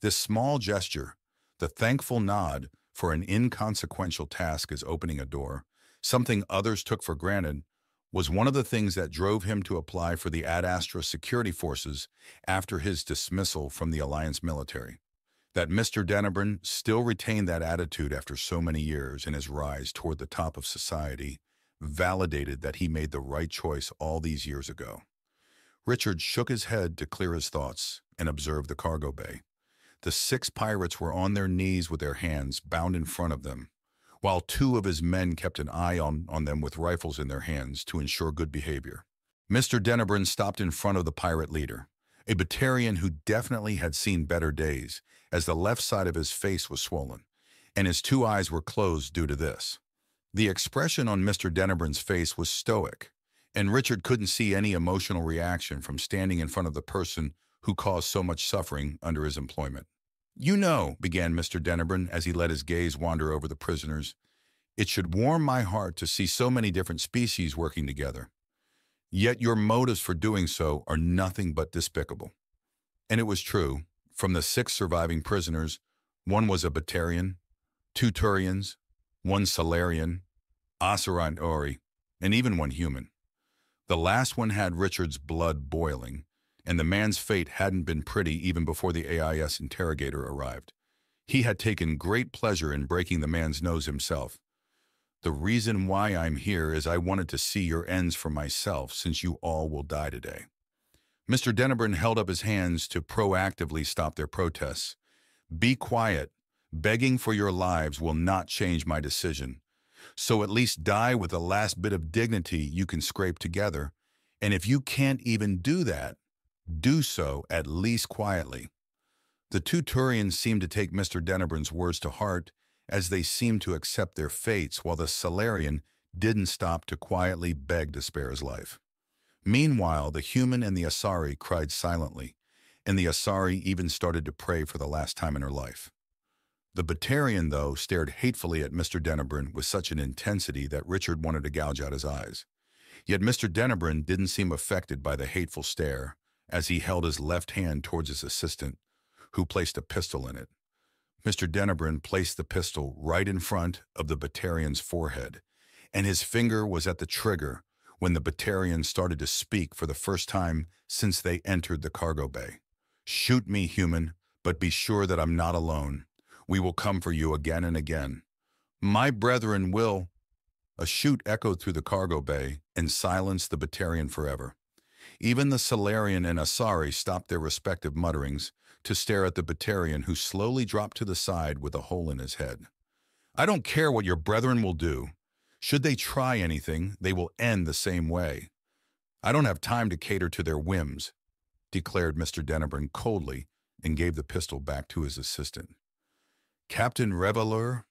Speaker 1: This small gesture, the thankful nod for an inconsequential task as opening a door, something others took for granted, was one of the things that drove him to apply for the Ad Astra security forces after his dismissal from the Alliance military. That Mr. Dennebrun still retained that attitude after so many years in his rise toward the top of society validated that he made the right choice all these years ago. Richard shook his head to clear his thoughts and observed the cargo bay. The 6 pirates were on their knees with their hands bound in front of them, while 2 of his men kept an eye on them with rifles in their hands to ensure good behavior. Mr. Dennebrun stopped in front of the pirate leader, a Batarian who definitely had seen better days, as the left side of his face was swollen, and his 2 eyes were closed due to this. The expression on Mr. Dennebrun's face was stoic, and Richard couldn't see any emotional reaction from standing in front of the person who caused so much suffering under his employment. "You know," began Mr. Dennebrun as he let his gaze wander over the prisoners, "it should warm my heart to see so many different species working together. Yet your motives for doing so are nothing but despicable." And it was true. From the 6 surviving prisoners, 1 was a Batarian, 2 Turians, 1 Salarian, Asuran Ori, and even 1 human. The last one had Richard's blood boiling, and the man's fate hadn't been pretty even before the AIS interrogator arrived. He had taken great pleasure in breaking the man's nose himself. "The reason why I'm here is I wanted to see your ends for myself, since you all will die today." Mr. Dennebrun held up his hands to proactively stop their protests. "Be quiet. Begging for your lives will not change my decision. So at least die with the last bit of dignity you can scrape together. And if you can't even do that, do so at least quietly." The 2 Turians seemed to take Mr. Dennebrun's words to heart, as they seemed to accept their fates, while the Salarian didn't stop to quietly beg to spare his life. Meanwhile, the human and the Asari cried silently, and the Asari even started to pray for the last time in her life. The Batarian, though, stared hatefully at Mr. Dennebrun with such an intensity that Richard wanted to gouge out his eyes. Yet Mr. Dennebrun didn't seem affected by the hateful stare, as he held his left hand towards his assistant, who placed a pistol in it. Mr. Dennebrun placed the pistol right in front of the Batarian's forehead, and his finger was at the trigger when the Batarian started to speak for the first time since they entered the cargo bay. "Shoot me, human, but be sure that I'm not alone. We will come for you again and again. My brethren will—" A shoot echoed through the cargo bay and silenced the Batarian forever. Even the Salarian and Asari stopped their respective mutterings to stare at the Batarian, who slowly dropped to the side with a hole in his head. "I don't care what your brethren will do. Should they try anything, they will end the same way. I don't have time to cater to their whims," declared Mr. Dennebrun coldly, and gave the pistol back to his assistant. "Captain Reveleur?"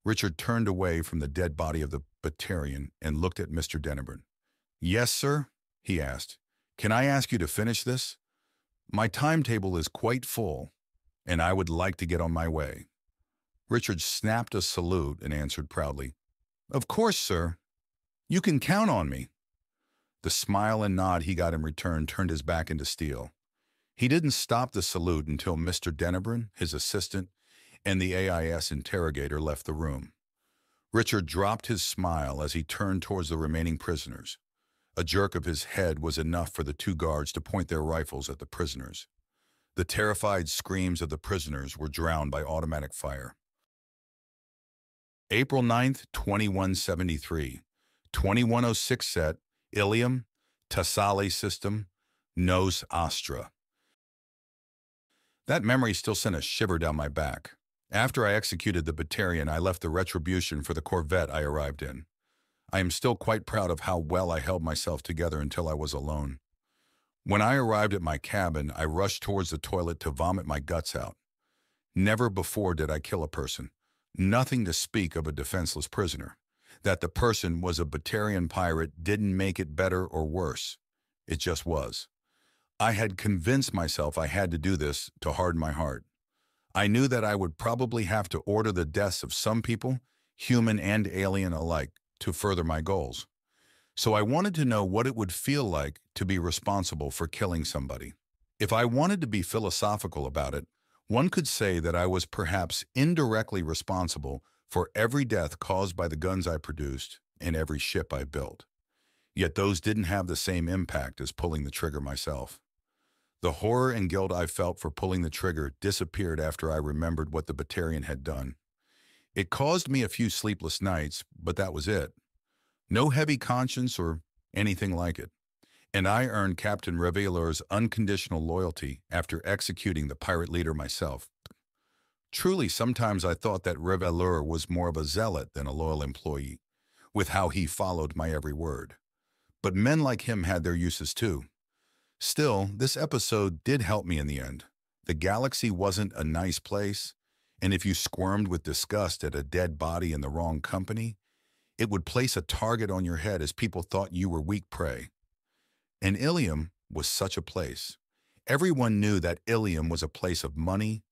Speaker 1: Richard turned away from the dead body of the Batarian and looked at Mr. Dennebrun. "Yes, sir?" he asked. "Can I ask you to finish this? My timetable is quite full, and I would like to get on my way." Richard snapped a salute and answered proudly, "Of course, sir. You can count on me." The smile and nod he got in return turned his back into steel. He didn't stop the salute until Mr. Dennebrun, his assistant, and the AIS interrogator left the room. Richard dropped his smile as he turned towards the remaining prisoners. A jerk of his head was enough for the 2 guards to point their rifles at the prisoners. The terrified screams of the prisoners were drowned by automatic fire. April 9th, 2173, 2106 set, Ilium, Tassali System, Nos Astra. That memory still sent a shiver down my back. After I executed the Batarian, I left the retribution for the Corvette I arrived in. I am still quite proud of how well I held myself together until I was alone. When I arrived at my cabin, I rushed towards the toilet to vomit my guts out. Never before did I kill a person. Nothing to speak of a defenseless prisoner. That the person was a Batarian pirate didn't make it better or worse. It just was. I had convinced myself I had to do this to harden my heart. I knew that I would probably have to order the deaths of some people, human and alien alike, to further my goals. So I wanted to know what it would feel like to be responsible for killing somebody. If I wanted to be philosophical about it, one could say that I was perhaps indirectly responsible for every death caused by the guns I produced and every ship I built. Yet those didn't have the same impact as pulling the trigger myself. The horror and guilt I felt for pulling the trigger disappeared after I remembered what the Batarian had done. It caused me a few sleepless nights, but that was it. No heavy conscience or anything like it. And I earned Captain Reveilleur's unconditional loyalty after executing the pirate leader myself. Truly, sometimes I thought that Reveilleur was more of a zealot than a loyal employee, with how he followed my every word. But men like him had their uses too. Still, this episode did help me in the end. The galaxy wasn't a nice place, and if you squirmed with disgust at a dead body in the wrong company, it would place a target on your head as people thought you were weak prey. And Ilium was such a place. Everyone knew that Ilium was a place of money,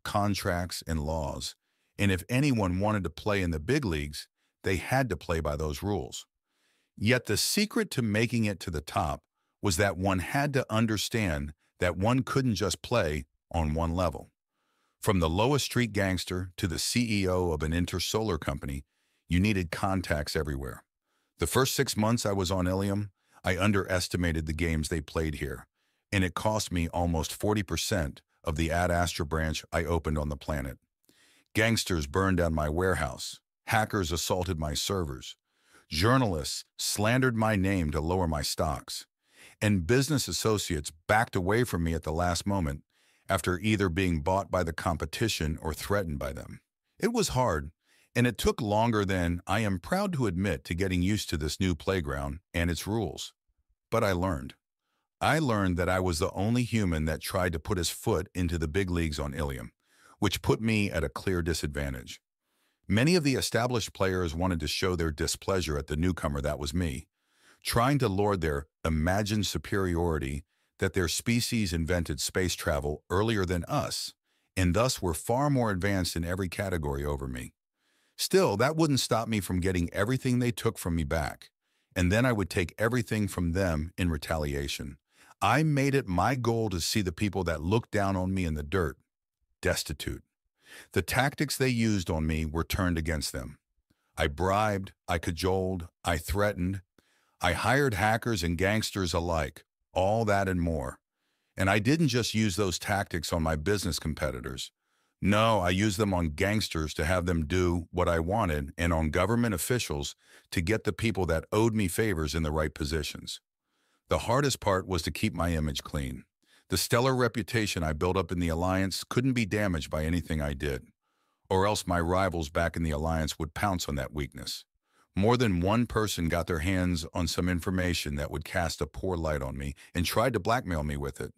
Speaker 1: contracts, and laws, and if anyone wanted to play in the big leagues, they had to play by those rules. Yet the secret to making it to the top was that one had to understand that one couldn't just play on one level. From the lowest street gangster to the CEO of an intersolar company, you needed contacts everywhere. The first 6 months I was on Ilium, I underestimated the games they played here, and it cost me almost 40% of the Ad Astra branch I opened on the planet. Gangsters burned down my warehouse, hackers assaulted my servers, journalists slandered my name to lower my stocks, and business associates backed away from me at the last moment after either being bought by the competition or threatened by them. It was hard, and it took longer than I am proud to admit to getting used to this new playground and its rules. But I learned. I learned that I was the only human that tried to put his foot into the big leagues on Ilium, which put me at a clear disadvantage. Many of the established players wanted to show their displeasure at the newcomer that was me, trying to lord their imagined superiority that their species invented space travel earlier than us, and thus were far more advanced in every category over me. Still, that wouldn't stop me from getting everything they took from me back, and then I would take everything from them in retaliation. I made it my goal to see the people that looked down on me in the dirt destitute. The tactics they used on me were turned against them. I bribed, I cajoled, I threatened, I hired hackers and gangsters alike, all that and more. And I didn't just use those tactics on my business competitors. No, I used them on gangsters to have them do what I wanted and on government officials to get the people that owed me favors in the right positions. The hardest part was to keep my image clean. The stellar reputation I built up in the Alliance couldn't be damaged by anything I did, or else my rivals back in the Alliance would pounce on that weakness. More than one person got their hands on some information that would cast a poor light on me and tried to blackmail me with it.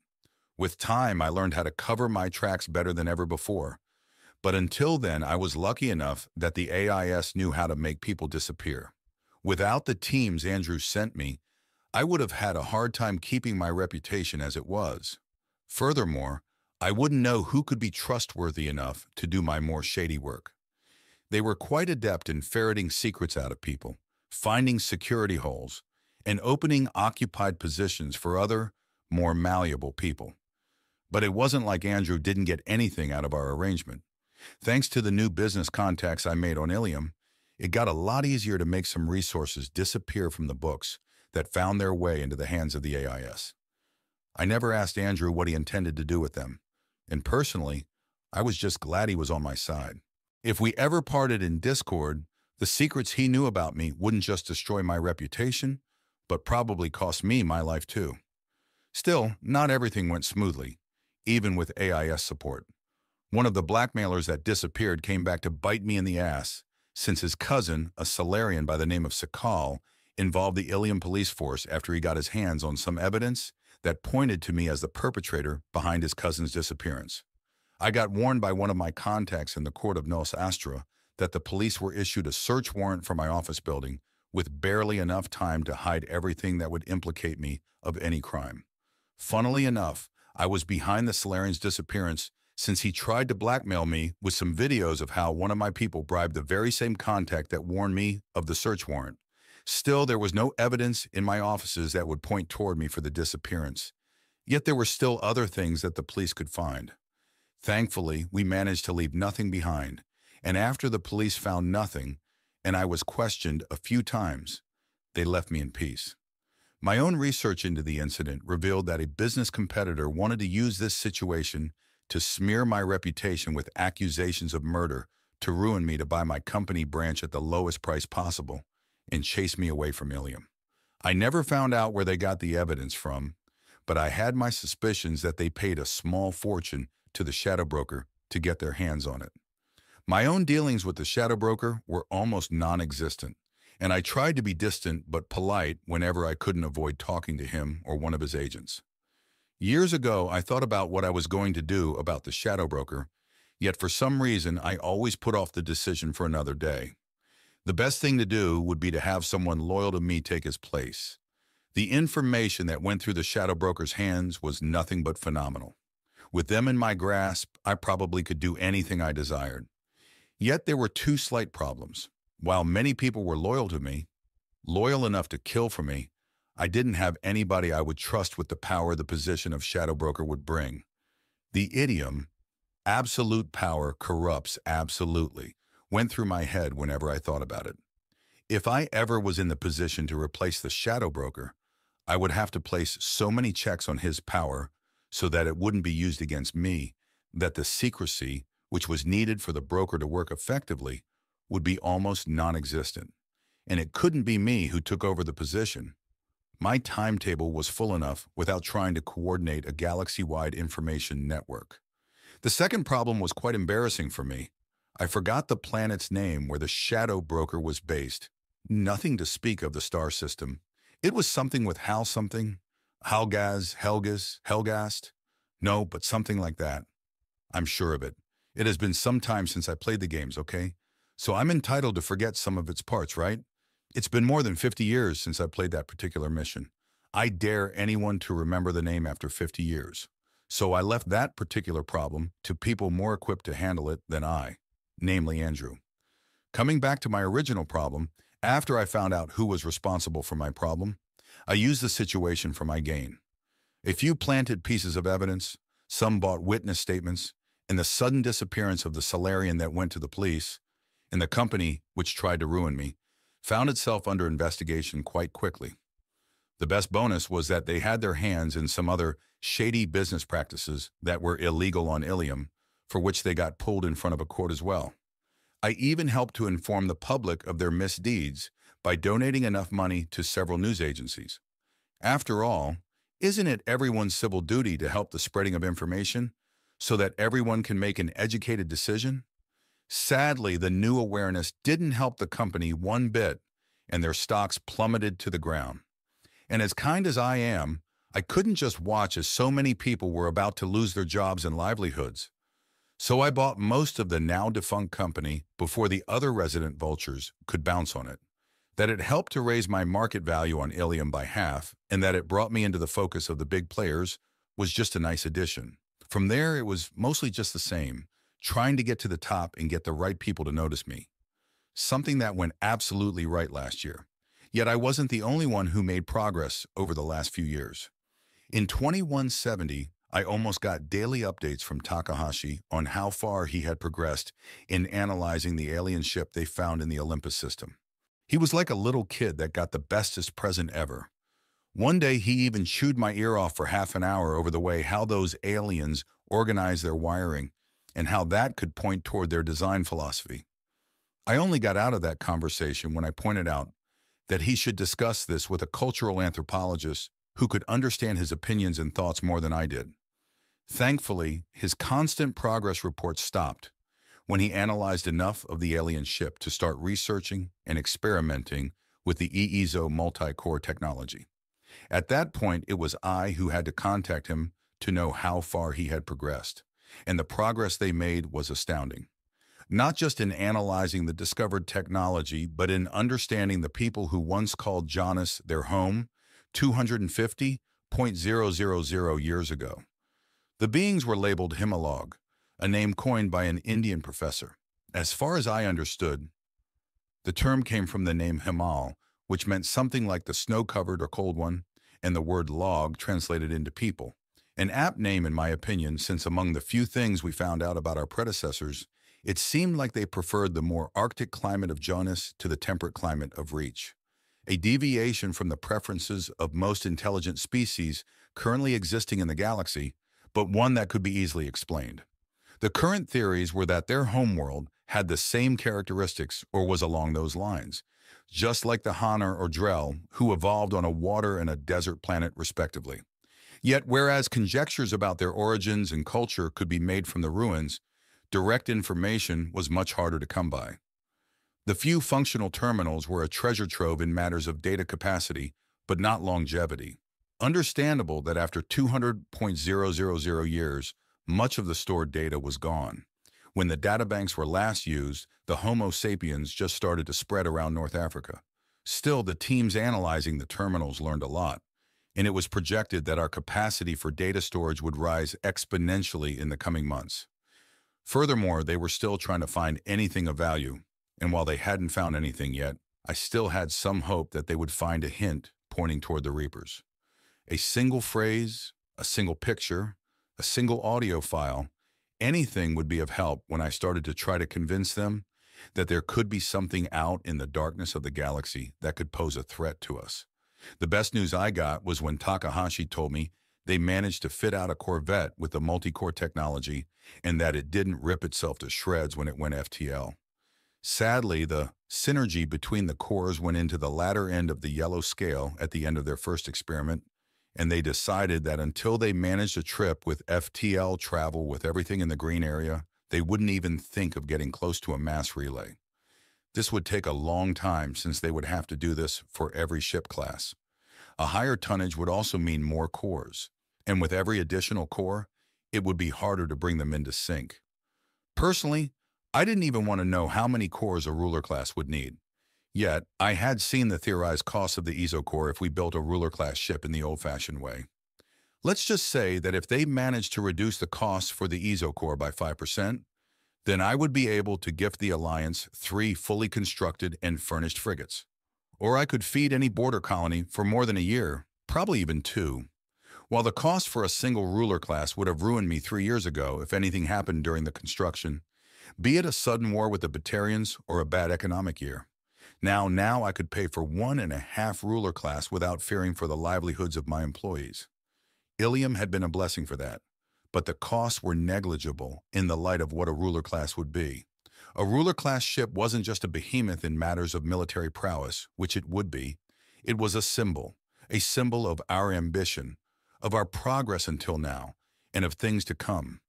Speaker 1: With time, I learned how to cover my tracks better than ever before. But until then, I was lucky enough that the AIS knew how to make people disappear. Without the teams Andrew sent me, I would have had a hard time keeping my reputation as it was. Furthermore, I wouldn't know who could be trustworthy enough to do my more shady work. They were quite adept in ferreting secrets out of people, finding security holes, and opening occupied positions for other, more malleable people. But it wasn't like Andrew didn't get anything out of our arrangement. Thanks to the new business contacts I made on Ilium, it got a lot easier to make some resources disappear from the books that found their way into the hands of the AIS. I never asked Andrew what he intended to do with them, and personally, I was just glad he was on my side. If we ever parted in discord, the secrets he knew about me wouldn't just destroy my reputation, but probably cost me my life too. Still, not everything went smoothly, even with AIS support. One of the blackmailers that disappeared came back to bite me in the ass, since his cousin, a Solarian by the name of Sakal, involved the Ilium police force after he got his hands on some evidence that pointed to me as the perpetrator behind his cousin's disappearance. I got warned by one of my contacts in the court of Nos Astra that the police were issued a search warrant for my office building with barely enough time to hide everything that would implicate me of any crime. Funnily enough, I was behind the Solarian's disappearance since he tried to blackmail me with some videos of how one of my people bribed the very same contact that warned me of the search warrant. Still, there was no evidence in my offices that would point toward me for the disappearance. Yet there were still other things that the police could find. Thankfully, we managed to leave nothing behind, and after the police found nothing, and I was questioned a few times, they left me in peace. My own research into the incident revealed that a business competitor wanted to use this situation to smear my reputation with accusations of murder to ruin me to buy my company branch at the lowest price possible and chase me away from Ilium. I never found out where they got the evidence from, but I had my suspicions that they paid a small fortune to the shadow broker to get their hands on it. My own dealings with the shadow broker were almost non-existent, and I tried to be distant but polite whenever I couldn't avoid talking to him or one of his agents. Years ago, I thought about what I was going to do about the shadow broker, yet for some reason I always put off the decision for another day. The best thing to do would be to have someone loyal to me take his place. The information that went through the shadow broker's hands was nothing but phenomenal. With them in my grasp, I probably could do anything I desired. Yet there were two slight problems. While many people were loyal to me, loyal enough to kill for me, I didn't have anybody I would trust with the power the position of shadow broker would bring. The idiom, absolute power corrupts absolutely, went through my head whenever I thought about it. If I ever was in the position to replace the shadow broker, I would have to place so many checks on his power so that it wouldn't be used against me, that the secrecy, which was needed for the broker to work effectively, would be almost non-existent. And it couldn't be me who took over the position. My timetable was full enough without trying to coordinate a galaxy-wide information network. The second problem was quite embarrassing for me. I forgot the planet's name where the shadow broker was based. Nothing to speak of the star system. It was something with Hal something. Halgaz, Helgas, Helgast? No, but something like that. I'm sure of it. It has been some time since I played the games, okay? So I'm entitled to forget some of its parts, right? It's been more than 50 years since I played that particular mission. I dare anyone to remember the name after 50 years. So I left that particular problem to people more equipped to handle it than I, namely Andrew. Coming back to my original problem, after I found out who was responsible for my problem, I used the situation for my gain. A few planted pieces of evidence, some bought witness statements, and the sudden disappearance of the Solarian that went to the police, and the company, which tried to ruin me, found itself under investigation quite quickly. The best bonus was that they had their hands in some other shady business practices that were illegal on Ilium, for which they got pulled in front of a court as well. I even helped to inform the public of their misdeeds by donating enough money to several news agencies. After all, isn't it everyone's civil duty to help the spreading of information so that everyone can make an educated decision? Sadly, the new awareness didn't help the company one bit, and their stocks plummeted to the ground. And as kind as I am, I couldn't just watch as so many people were about to lose their jobs and livelihoods. So I bought most of the now-defunct company before the other resident vultures could bounce on it. That it helped to raise my market value on Ilium by half, and that it brought me into the focus of the big players, was just a nice addition. From there, it was mostly just the same, trying to get to the top and get the right people to notice me. Something that went absolutely right last year. Yet I wasn't the only one who made progress over the last few years. In 2170, I almost got daily updates from Takahashi on how far he had progressed in analyzing the alien ship they found in the Olympus system. He was like a little kid that got the bestest present ever. One day he even chewed my ear off for half an hour over the way how those aliens organize their wiring and how that could point toward their design philosophy. I only got out of that conversation when I pointed out that he should discuss this with a cultural anthropologist who could understand his opinions and thoughts more than I did. Thankfully, his constant progress reports stopped when he analyzed enough of the alien ship to start researching and experimenting with the EEZO multi-core technology. At that point, it was I who had to contact him to know how far he had progressed, and the progress they made was astounding. Not just in analyzing the discovered technology, but in understanding the people who once called Janus their home 250.000 years ago. The beings were labeled Himalog, a name coined by an Indian professor. As far as I understood, the term came from the name Himal, which meant something like the snow-covered or cold one, and the word log translated into people. An apt name, in my opinion, since among the few things we found out about our predecessors, it seemed like they preferred the more Arctic climate of Janus to the temperate climate of Reach, a deviation from the preferences of most intelligent species currently existing in the galaxy, but one that could be easily explained. The current theories were that their homeworld had the same characteristics or was along those lines, just like the Hanar or Drell, who evolved on a water and a desert planet respectively. Yet, whereas conjectures about their origins and culture could be made from the ruins, direct information was much harder to come by. The few functional terminals were a treasure trove in matters of data capacity, but not longevity. Understandable that after 200.000 years, much of the stored data was gone. When the databanks were last used, the Homo sapiens just started to spread around North Africa. Still, the teams analyzing the terminals learned a lot, and it was projected that our capacity for data storage would rise exponentially in the coming months. Furthermore, they were still trying to find anything of value, and while they hadn't found anything yet, I still had some hope that they would find a hint pointing toward the Reapers. A single phrase, a single picture, a single audio file, anything would be of help when I started to try to convince them that there could be something out in the darkness of the galaxy that could pose a threat to us. The best news I got was when Takahashi told me they managed to fit out a Corvette with the multi-core technology and that it didn't rip itself to shreds when it went FTL. Sadly, the synergy between the cores went into the latter end of the yellow scale at the end of their first experiment, and they decided that until they managed a trip with FTL travel with everything in the green area, they wouldn't even think of getting close to a mass relay. This would take a long time since they would have to do this for every ship class. A higher tonnage would also mean more cores, and with every additional core, it would be harder to bring them into sync. Personally, I didn't even want to know how many cores a ruler class would need. Yet, I had seen the theorized cost of the EEZO core if we built a ruler-class ship in the old-fashioned way. Let's just say that if they managed to reduce the cost for the EEZO core by 5%, then I would be able to gift the Alliance 3 fully constructed and furnished frigates. Or I could feed any border colony for more than a year, probably even 2. While the cost for a single ruler class would have ruined me 3 years ago if anything happened during the construction, be it a sudden war with the Batarians or a bad economic year. Now I could pay for 1.5 ruler class without fearing for the livelihoods of my employees. Ilium had been a blessing for that, but the costs were negligible in the light of what a ruler class would be. A ruler class ship wasn't just a behemoth in matters of military prowess, which it would be. It was a symbol of our ambition, of our progress until now, and of things to come.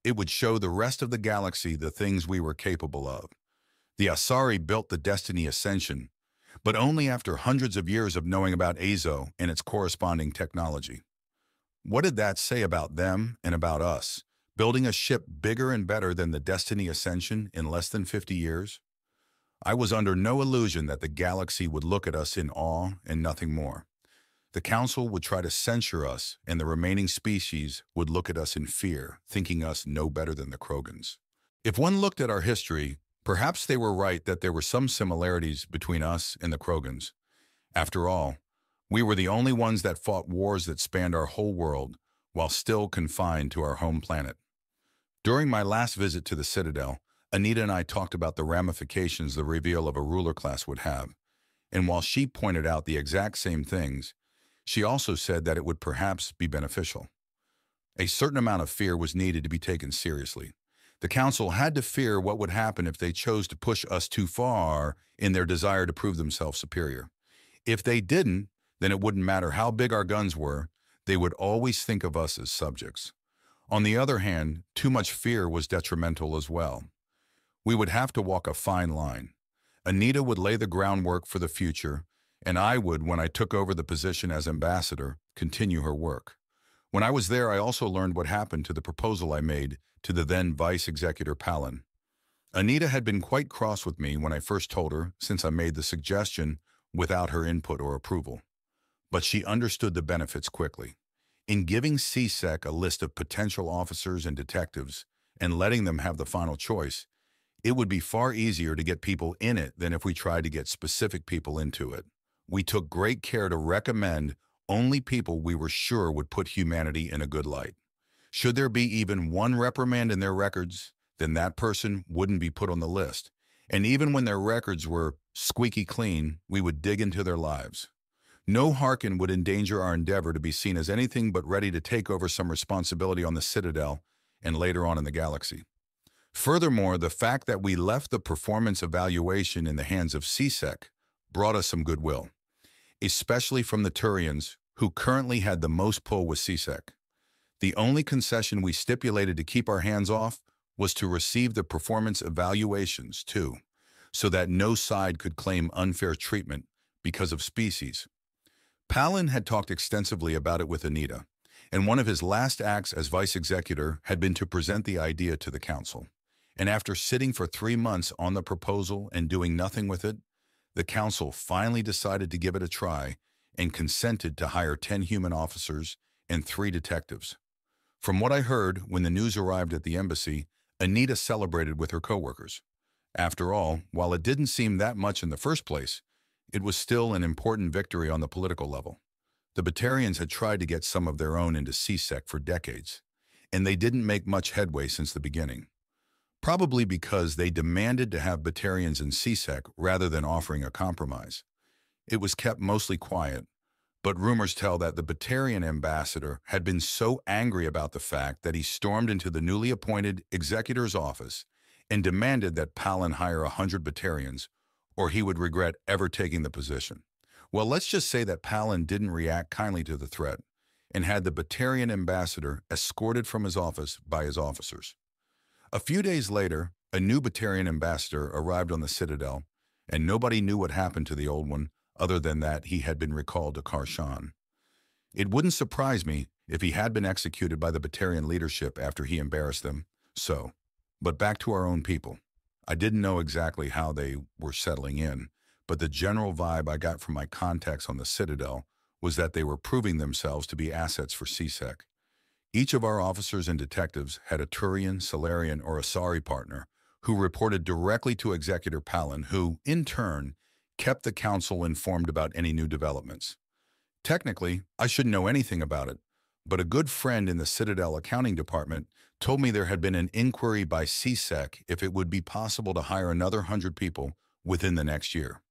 Speaker 1: It would show the rest of the galaxy the things we were capable of. The Asari built the Destiny Ascension, but only after hundreds of years of knowing about EEZO and its corresponding technology. What did that say about them and about us, building a ship bigger and better than the Destiny Ascension in less than 50 years? I was under no illusion that the galaxy would look at us in awe and nothing more. The Council would try to censure us, and the remaining species would look at us in fear, thinking us no better than the Krogans. If one looked at our history, perhaps they were right that there were some similarities between us and the Krogans. After all, we were the only ones that fought wars that spanned our whole world while still confined to our home planet. During my last visit to the Citadel, Anita and I talked about the ramifications the reveal of a ruler class would have, and while she pointed out the exact same things, she also said that it would perhaps be beneficial. A certain amount of fear was needed to be taken seriously. The Council had to fear what would happen if they chose to push us too far in their desire to prove themselves superior. If they didn't, then it wouldn't matter how big our guns were, they would always think of us as subjects. On the other hand, too much fear was detrimental as well. We would have to walk a fine line. Anita would lay the groundwork for the future, and I would, when I took over the position as ambassador, continue her work. When I was there, I also learned what happened to the proposal I made to the then Vice Executor Plamon. Anita had been quite cross with me when I first told her, since I made the suggestion without her input or approval. But she understood the benefits quickly. In giving CSEC a list of potential officers and detectives and letting them have the final choice, it would be far easier to get people in it than if we tried to get specific people into it. We took great care to recommend only people we were sure would put humanity in a good light. Should there be even one reprimand in their records, then that person wouldn't be put on the list. And even when their records were squeaky clean, we would dig into their lives. No Harkin would endanger our endeavor to be seen as anything but ready to take over some responsibility on the Citadel and later on in the galaxy. Furthermore, the fact that we left the performance evaluation in the hands of CSEC brought us some goodwill, especially from the Turians, who currently had the most pull with CSEC. The only concession we stipulated to keep our hands off was to receive the performance evaluations too, so that no side could claim unfair treatment because of species. Palin had talked extensively about it with Anita, and one of his last acts as vice executor had been to present the idea to the council. And after sitting for 3 months on the proposal and doing nothing with it, the council finally decided to give it a try and consented to hire 10 human officers and 3 detectives. From what I heard, when the news arrived at the embassy, Anita celebrated with her coworkers. After all, while it didn't seem that much in the first place, it was still an important victory on the political level. The Batarians had tried to get some of their own into CSEC for decades, and they didn't make much headway since the beginning. Probably because they demanded to have Batarians in CSEC rather than offering a compromise. It was kept mostly quiet, but rumors tell that the Batarian ambassador had been so angry about the fact that he stormed into the newly appointed executor's office and demanded that Palin hire 100 Batarians, or he would regret ever taking the position. Well, let's just say that Palin didn't react kindly to the threat and had the Batarian ambassador escorted from his office by his officers. A few days later, a new Batarian ambassador arrived on the Citadel, and nobody knew what happened to the old one other than that he had been recalled to Karshan. It wouldn't surprise me if he had been executed by the Batarian leadership after he embarrassed them. But back to our own people. I didn't know exactly how they were settling in, but the general vibe I got from my contacts on the Citadel was that they were proving themselves to be assets for CSEC. Each of our officers and detectives had a Turian, Salarian, or Asari partner who reported directly to Executor Palin, who, in turn, kept the council informed about any new developments. Technically, I shouldn't know anything about it, but a good friend in the Citadel accounting department told me there had been an inquiry by CSEC if it would be possible to hire another 100 people within the next year.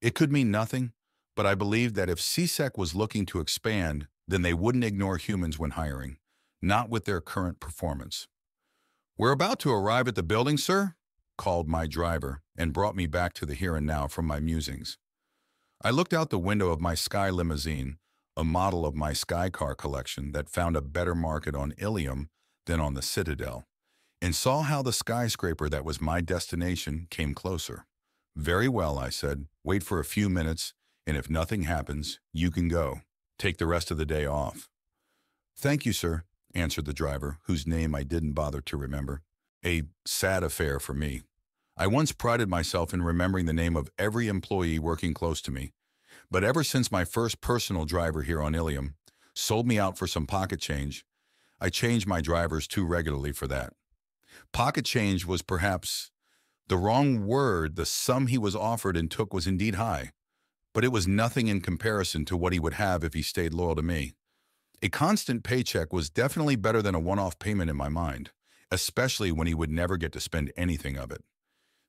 Speaker 1: It could mean nothing, but I believed that if CSEC was looking to expand, then they wouldn't ignore humans when hiring, not with their current performance. "We're about to arrive at the building, sir," called my driver and brought me back to the here and now from my musings. I looked out the window of my Sky limousine, a model of my Sky car collection that found a better market on Ilium than on the Citadel, and saw how the skyscraper that was my destination came closer. "Very well," I said. "Wait for a few minutes, and if nothing happens, you can go. Take the rest of the day off." "Thank you, sir," answered the driver, whose name I didn't bother to remember. A sad affair for me. I once prided myself in remembering the name of every employee working close to me, but ever since my first personal driver here on Ilium sold me out for some pocket change, I changed my drivers too regularly for that. Pocket change was perhaps the wrong word. The sum he was offered and took was indeed high, but it was nothing in comparison to what he would have if he stayed loyal to me. A constant paycheck was definitely better than a one-off payment in my mind, especially when he would never get to spend anything of it.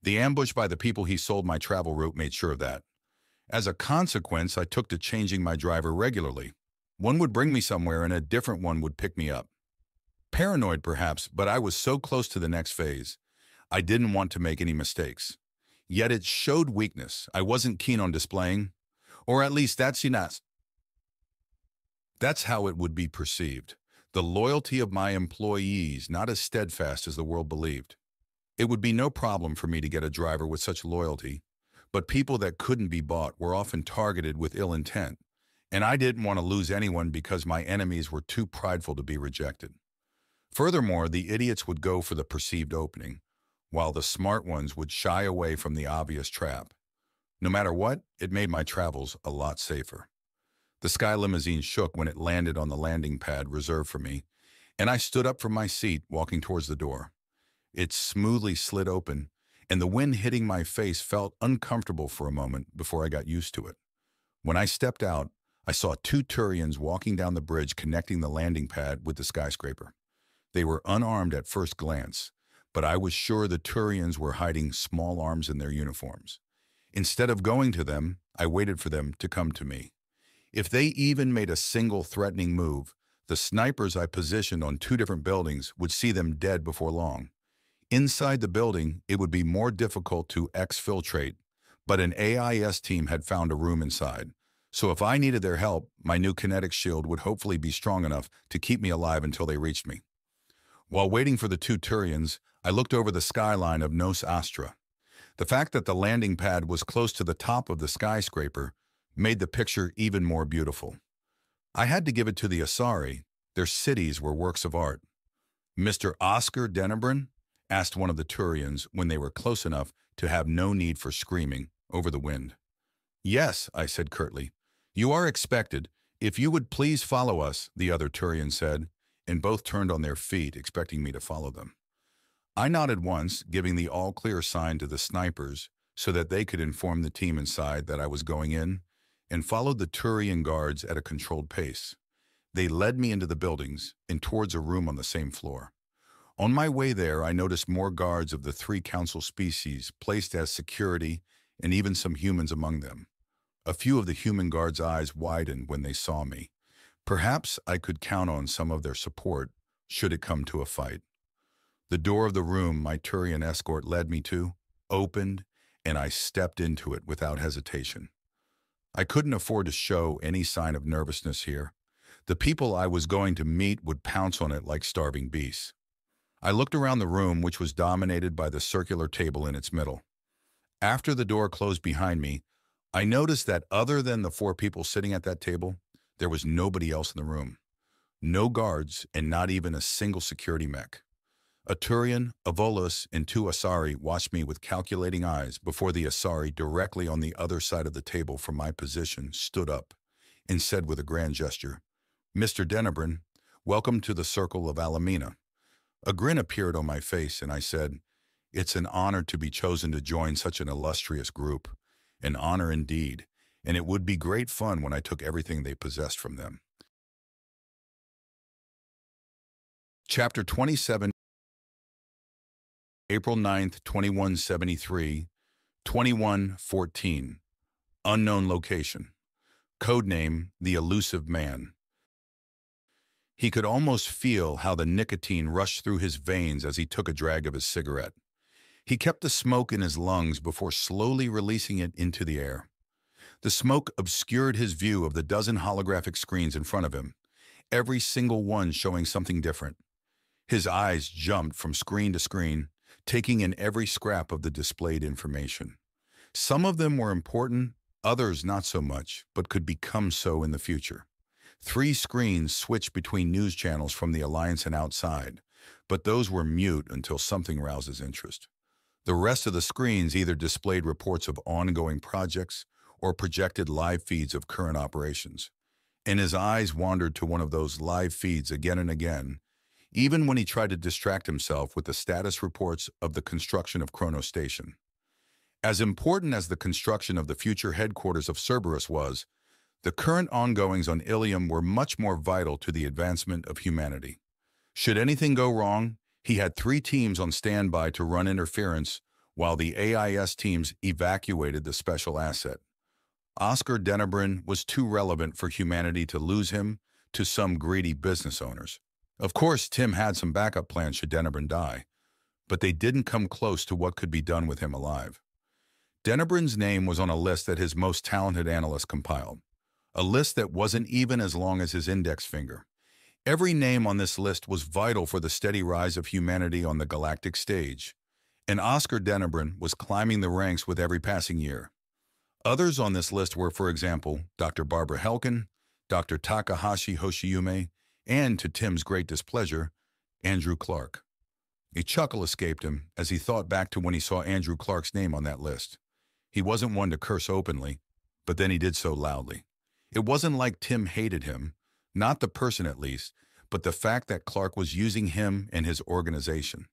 Speaker 1: The ambush by the people he sold my travel route made sure of that. As a consequence, I took to changing my driver regularly. One would bring me somewhere and a different one would pick me up. Paranoid perhaps, but I was so close to the next phase. I didn't want to make any mistakes. Yet it showed weakness I wasn't keen on displaying, or at least that's how it would be perceived. The loyalty of my employees not as steadfast as the world believed. It would be no problem for me to get a driver with such loyalty, but people that couldn't be bought were often targeted with ill intent, and I didn't want to lose anyone because my enemies were too prideful to be rejected. Furthermore, the idiots would go for the perceived opening, while the smart ones would shy away from the obvious trap. No matter what, it made my travels a lot safer. The Sky Limousine shook when it landed on the landing pad reserved for me, and I stood up from my seat, walking towards the door. It smoothly slid open, and the wind hitting my face felt uncomfortable for a moment before I got used to it. When I stepped out, I saw two Turians walking down the bridge connecting the landing pad with the skyscraper. They were unarmed at first glance, but I was sure the Turians were hiding small arms in their uniforms. Instead of going to them, I waited for them to come to me. If they even made a single threatening move, the snipers I positioned on two different buildings would see them dead before long. Inside the building, it would be more difficult to exfiltrate, but an AIS team had found a room inside. So if I needed their help, my new kinetic shield would hopefully be strong enough to keep me alive until they reached me. While waiting for the two Turians, I looked over the skyline of Nos Astra. The fact that the landing pad was close to the top of the skyscraper made the picture even more beautiful. I had to give it to the Asari. Their cities were works of art. "Mr. Oscar Denebrin?" asked one of the Turians when they were close enough to have no need for screaming over the wind. "Yes," I said curtly. "You are expected. If you would please follow us," the other Turian said, and both turned on their feet, expecting me to follow them. I nodded once, giving the all-clear sign to the snipers so that they could inform the team inside that I was going in, and followed the Turian guards at a controlled pace. They led me into the buildings and towards a room on the same floor. On my way there, I noticed more guards of the three council species placed as security, and even some humans among them. A few of the human guards' eyes widened when they saw me. Perhaps I could count on some of their support should it come to a fight. The door of the room my Turian escort led me to opened, and I stepped into it without hesitation. I couldn't afford to show any sign of nervousness here. The people I was going to meet would pounce on it like starving beasts. I looked around the room, which was dominated by the circular table in its middle. After the door closed behind me, I noticed that other than the four people sitting at that table, there was nobody else in the room. No guards, and not even a single security mech. A Turian, a Volus, and two Asari watched me with calculating eyes before the Asari directly on the other side of the table from my position stood up and said with a grand gesture, "Mr. Denebrin, welcome to the Circle of Alamina." A grin appeared on my face, and I said, "It's an honor to be chosen to join such an illustrious group. An honor indeed, and it would be great fun when I took everything they possessed from them." Chapter 27, April 9th, 2173, 2114. Unknown location. Codename, The Elusive Man. He could almost feel how the nicotine rushed through his veins as he took a drag of his cigarette. He kept the smoke in his lungs before slowly releasing it into the air. The smoke obscured his view of the dozen holographic screens in front of him, every single one showing something different. His eyes jumped from screen to screen, taking in every scrap of the displayed information. Some of them were important, others not so much, but could become so in the future. 3 screens switched between news channels from the Alliance and outside, but those were mute until something roused his interest. The rest of the screens either displayed reports of ongoing projects or projected live feeds of current operations, and his eyes wandered to one of those live feeds again and again, even when he tried to distract himself with the status reports of the construction of Kronos Station. As important as the construction of the future headquarters of Cerberus was, the current ongoings on Ilium were much more vital to the advancement of humanity. Should anything go wrong, he had 3 teams on standby to run interference while the AIS teams evacuated the special asset. Oscar Denebrin was too relevant for humanity to lose him to some greedy business owners. Of course, Tim had some backup plans should Denebrin die, but they didn't come close to what could be done with him alive. Denebrin's name was on a list that his most talented analyst compiled, a list that wasn't even as long as his index finger. Every name on this list was vital for the steady rise of humanity on the galactic stage, and Oscar Denebrin was climbing the ranks with every passing year. Others on this list were, for example, Dr. Barbara Helkin, Dr. Takahashi Hoshiyume, and, to Tim's great displeasure, Andrew Clark. A chuckle escaped him as he thought back to when he saw Andrew Clark's name on that list. He wasn't one to curse openly, but then he did so loudly. It wasn't like Tim hated him, not the person at least, but the fact that Clark was using him and his organization.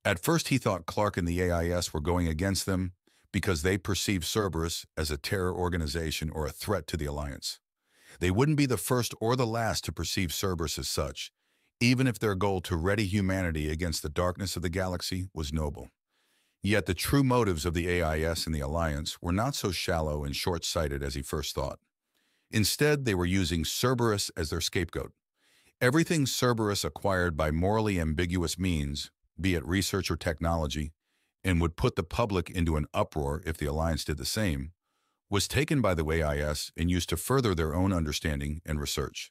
Speaker 1: At first he thought Clark and the AIS were going against them because they perceived Cerberus as a terror organization or a threat to the Alliance. They wouldn't be the first or the last to perceive Cerberus as such, even if their goal to ready humanity against the darkness of the galaxy was noble. Yet the true motives of the AIS and the Alliance were not so shallow and short-sighted as he first thought. Instead, they were using Cerberus as their scapegoat. Everything Cerberus acquired by morally ambiguous means, be it research or technology, and would put the public into an uproar if the Alliance did the same, was taken by the AIS and used to further their own understanding and research.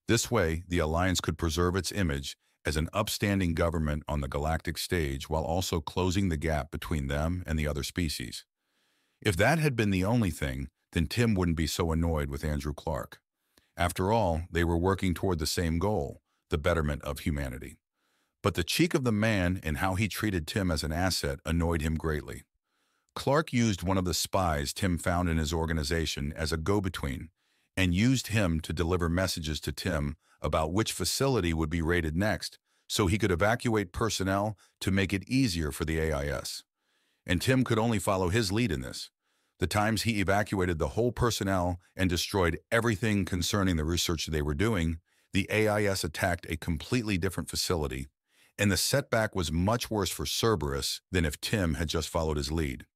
Speaker 1: This way, the Alliance could preserve its image as an upstanding government on the galactic stage while also closing the gap between them and the other species. If that had been the only thing, then Tim wouldn't be so annoyed with Andrew Clark. After all, they were working toward the same goal, the betterment of humanity. But the cheek of the man and how he treated Tim as an asset annoyed him greatly. Clark used one of the spies Tim found in his organization as a go-between and used him to deliver messages to Tim about which facility would be raided next so he could evacuate personnel to make it easier for the AIS. And Tim could only follow his lead in this. The times he evacuated the whole personnel and destroyed everything concerning the research they were doing, the AIS attacked a completely different facility, and the setback was much worse for Cerberus than if Tim had just followed his lead.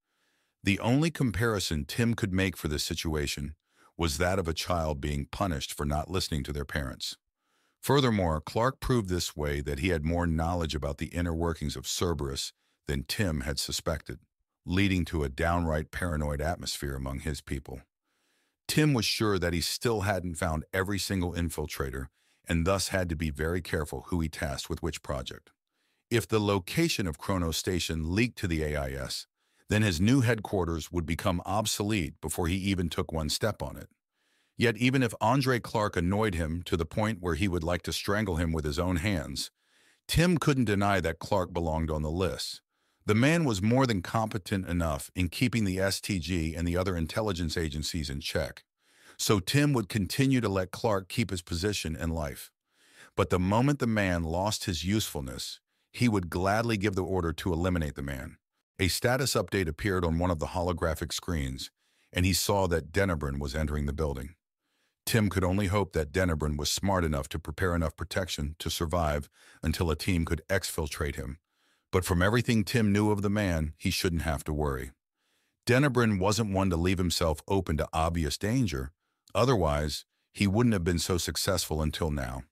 Speaker 1: The only comparison Tim could make for this situation was that of a child being punished for not listening to their parents. Furthermore, Clark proved this way that he had more knowledge about the inner workings of Cerberus than Tim had suspected, leading to a downright paranoid atmosphere among his people. Tim was sure that he still hadn't found every single infiltrator and thus had to be very careful who he tasked with which project. If the location of Kronos Station leaked to the AIS, then his new headquarters would become obsolete before he even took one step on it. Yet even if Andre Clark annoyed him to the point where he would like to strangle him with his own hands, Tim couldn't deny that Clark belonged on the list. The man was more than competent enough in keeping the STG and the other intelligence agencies in check, so Tim would continue to let Clark keep his position in life. But the moment the man lost his usefulness, he would gladly give the order to eliminate the man. A status update appeared on one of the holographic screens, and he saw that Denebrin was entering the building. Tim could only hope that Denebrin was smart enough to prepare enough protection to survive until a team could exfiltrate him. But from everything Tim knew of the man, he shouldn't have to worry. Denebrin wasn't one to leave himself open to obvious danger. Otherwise, he wouldn't have been so successful until now.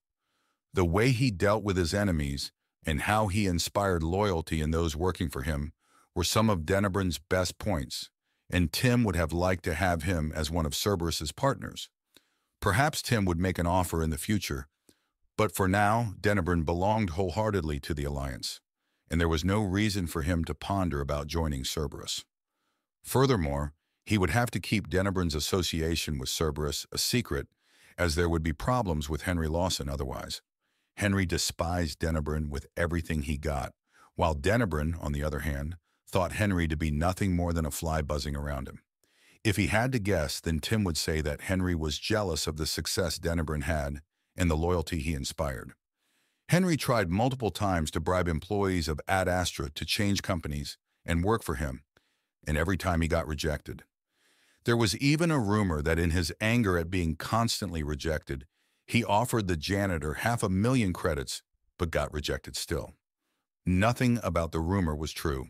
Speaker 1: The way he dealt with his enemies and how he inspired loyalty in those working for him were some of Denebrin's best points, and Tim would have liked to have him as one of Cerberus's partners. Perhaps Tim would make an offer in the future, but for now, Denebrin belonged wholeheartedly to the Alliance, and there was no reason for him to ponder about joining Cerberus. Furthermore, he would have to keep Denebrin's association with Cerberus a secret, as there would be problems with Henry Lawson otherwise. Henry despised Denebrin with everything he got, while Denebrin, on the other hand, thought Henry to be nothing more than a fly buzzing around him. If he had to guess, then Tim would say that Henry was jealous of the success Denebrin had and the loyalty he inspired. Henry tried multiple times to bribe employees of Ad Astra to change companies and work for him, and every time he got rejected. There was even a rumor that in his anger at being constantly rejected, he offered the janitor 500,000 credits, but got rejected still. Nothing about the rumor was true.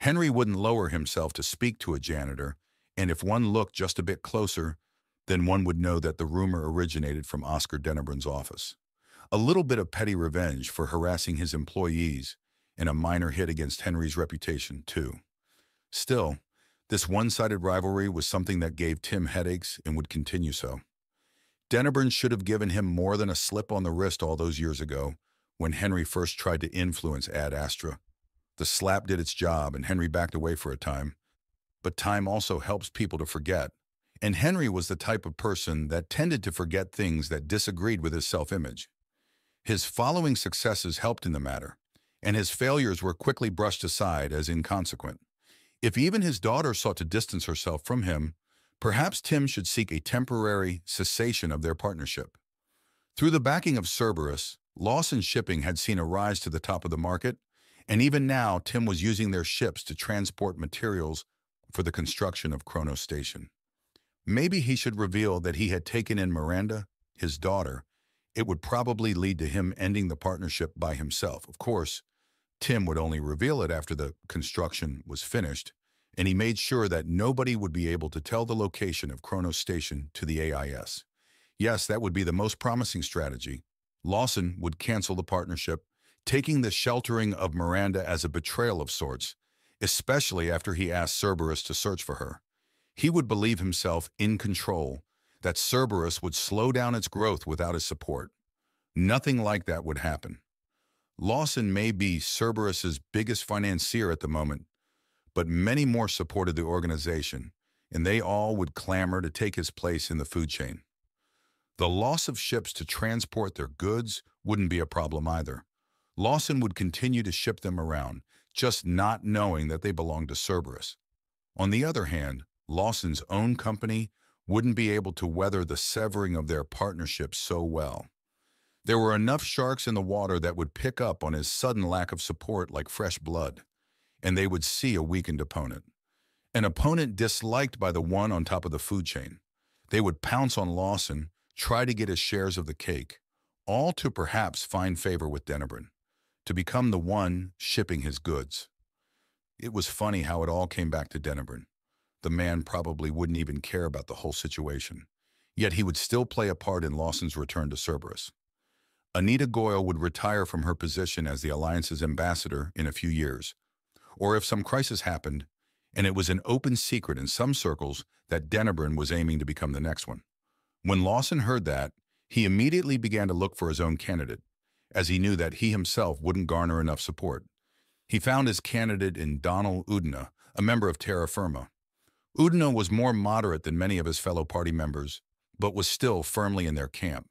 Speaker 1: Henry wouldn't lower himself to speak to a janitor, and if one looked just a bit closer, then one would know that the rumor originated from Oscar Denebrin's office. A little bit of petty revenge for harassing his employees, and a minor hit against Henry's reputation, too. Still, this one-sided rivalry was something that gave Tim headaches and would continue so. Dennebrand should have given him more than a slip on the wrist all those years ago when Henry first tried to influence Ad Astra. The slap did its job and Henry backed away for a time. But time also helps people to forget. And Henry was the type of person that tended to forget things that disagreed with his self-image. His following successes helped in the matter, and his failures were quickly brushed aside as inconsequent. If even his daughter sought to distance herself from him, perhaps Tim should seek a temporary cessation of their partnership. Through the backing of Cerberus, Lawson Shipping had seen a rise to the top of the market, and even now Tim was using their ships to transport materials for the construction of Kronos Station. Maybe he should reveal that he had taken in Miranda, his daughter. It would probably lead to him ending the partnership by himself. Of course, Tim would only reveal it after the construction was finished, and he made sure that nobody would be able to tell the location of Kronos Station to the AIS. Yes, that would be the most promising strategy. Lawson would cancel the partnership, taking the sheltering of Miranda as a betrayal of sorts, especially after he asked Cerberus to search for her. He would believe himself in control, that Cerberus would slow down its growth without his support. Nothing like that would happen. Lawson may be Cerberus's biggest financier at the moment, but many more supported the organization, and they all would clamor to take his place in the food chain. The loss of ships to transport their goods wouldn't be a problem either. Lawson would continue to ship them around, just not knowing that they belonged to Cerberus. On the other hand, Lawson's own company wouldn't be able to weather the severing of their partnership so well. There were enough sharks in the water that would pick up on his sudden lack of support like fresh blood, and they would see a weakened opponent. An opponent disliked by the one on top of the food chain. They would pounce on Lawson, try to get his shares of the cake, all to perhaps find favor with Dennebrand, to become the one shipping his goods. It was funny how it all came back to Dennebrand. The man probably wouldn't even care about the whole situation, yet he would still play a part in Lawson's return to Cerberus. Anita Goyle would retire from her position as the Alliance's ambassador in a few years, or if some crisis happened, and it was an open secret in some circles that Dennebrand was aiming to become the next one. When Lawson heard that, he immediately began to look for his own candidate, as he knew that he himself wouldn't garner enough support. He found his candidate in Donald Udina, a member of Terra Firma. Udina was more moderate than many of his fellow party members, but was still firmly in their camp.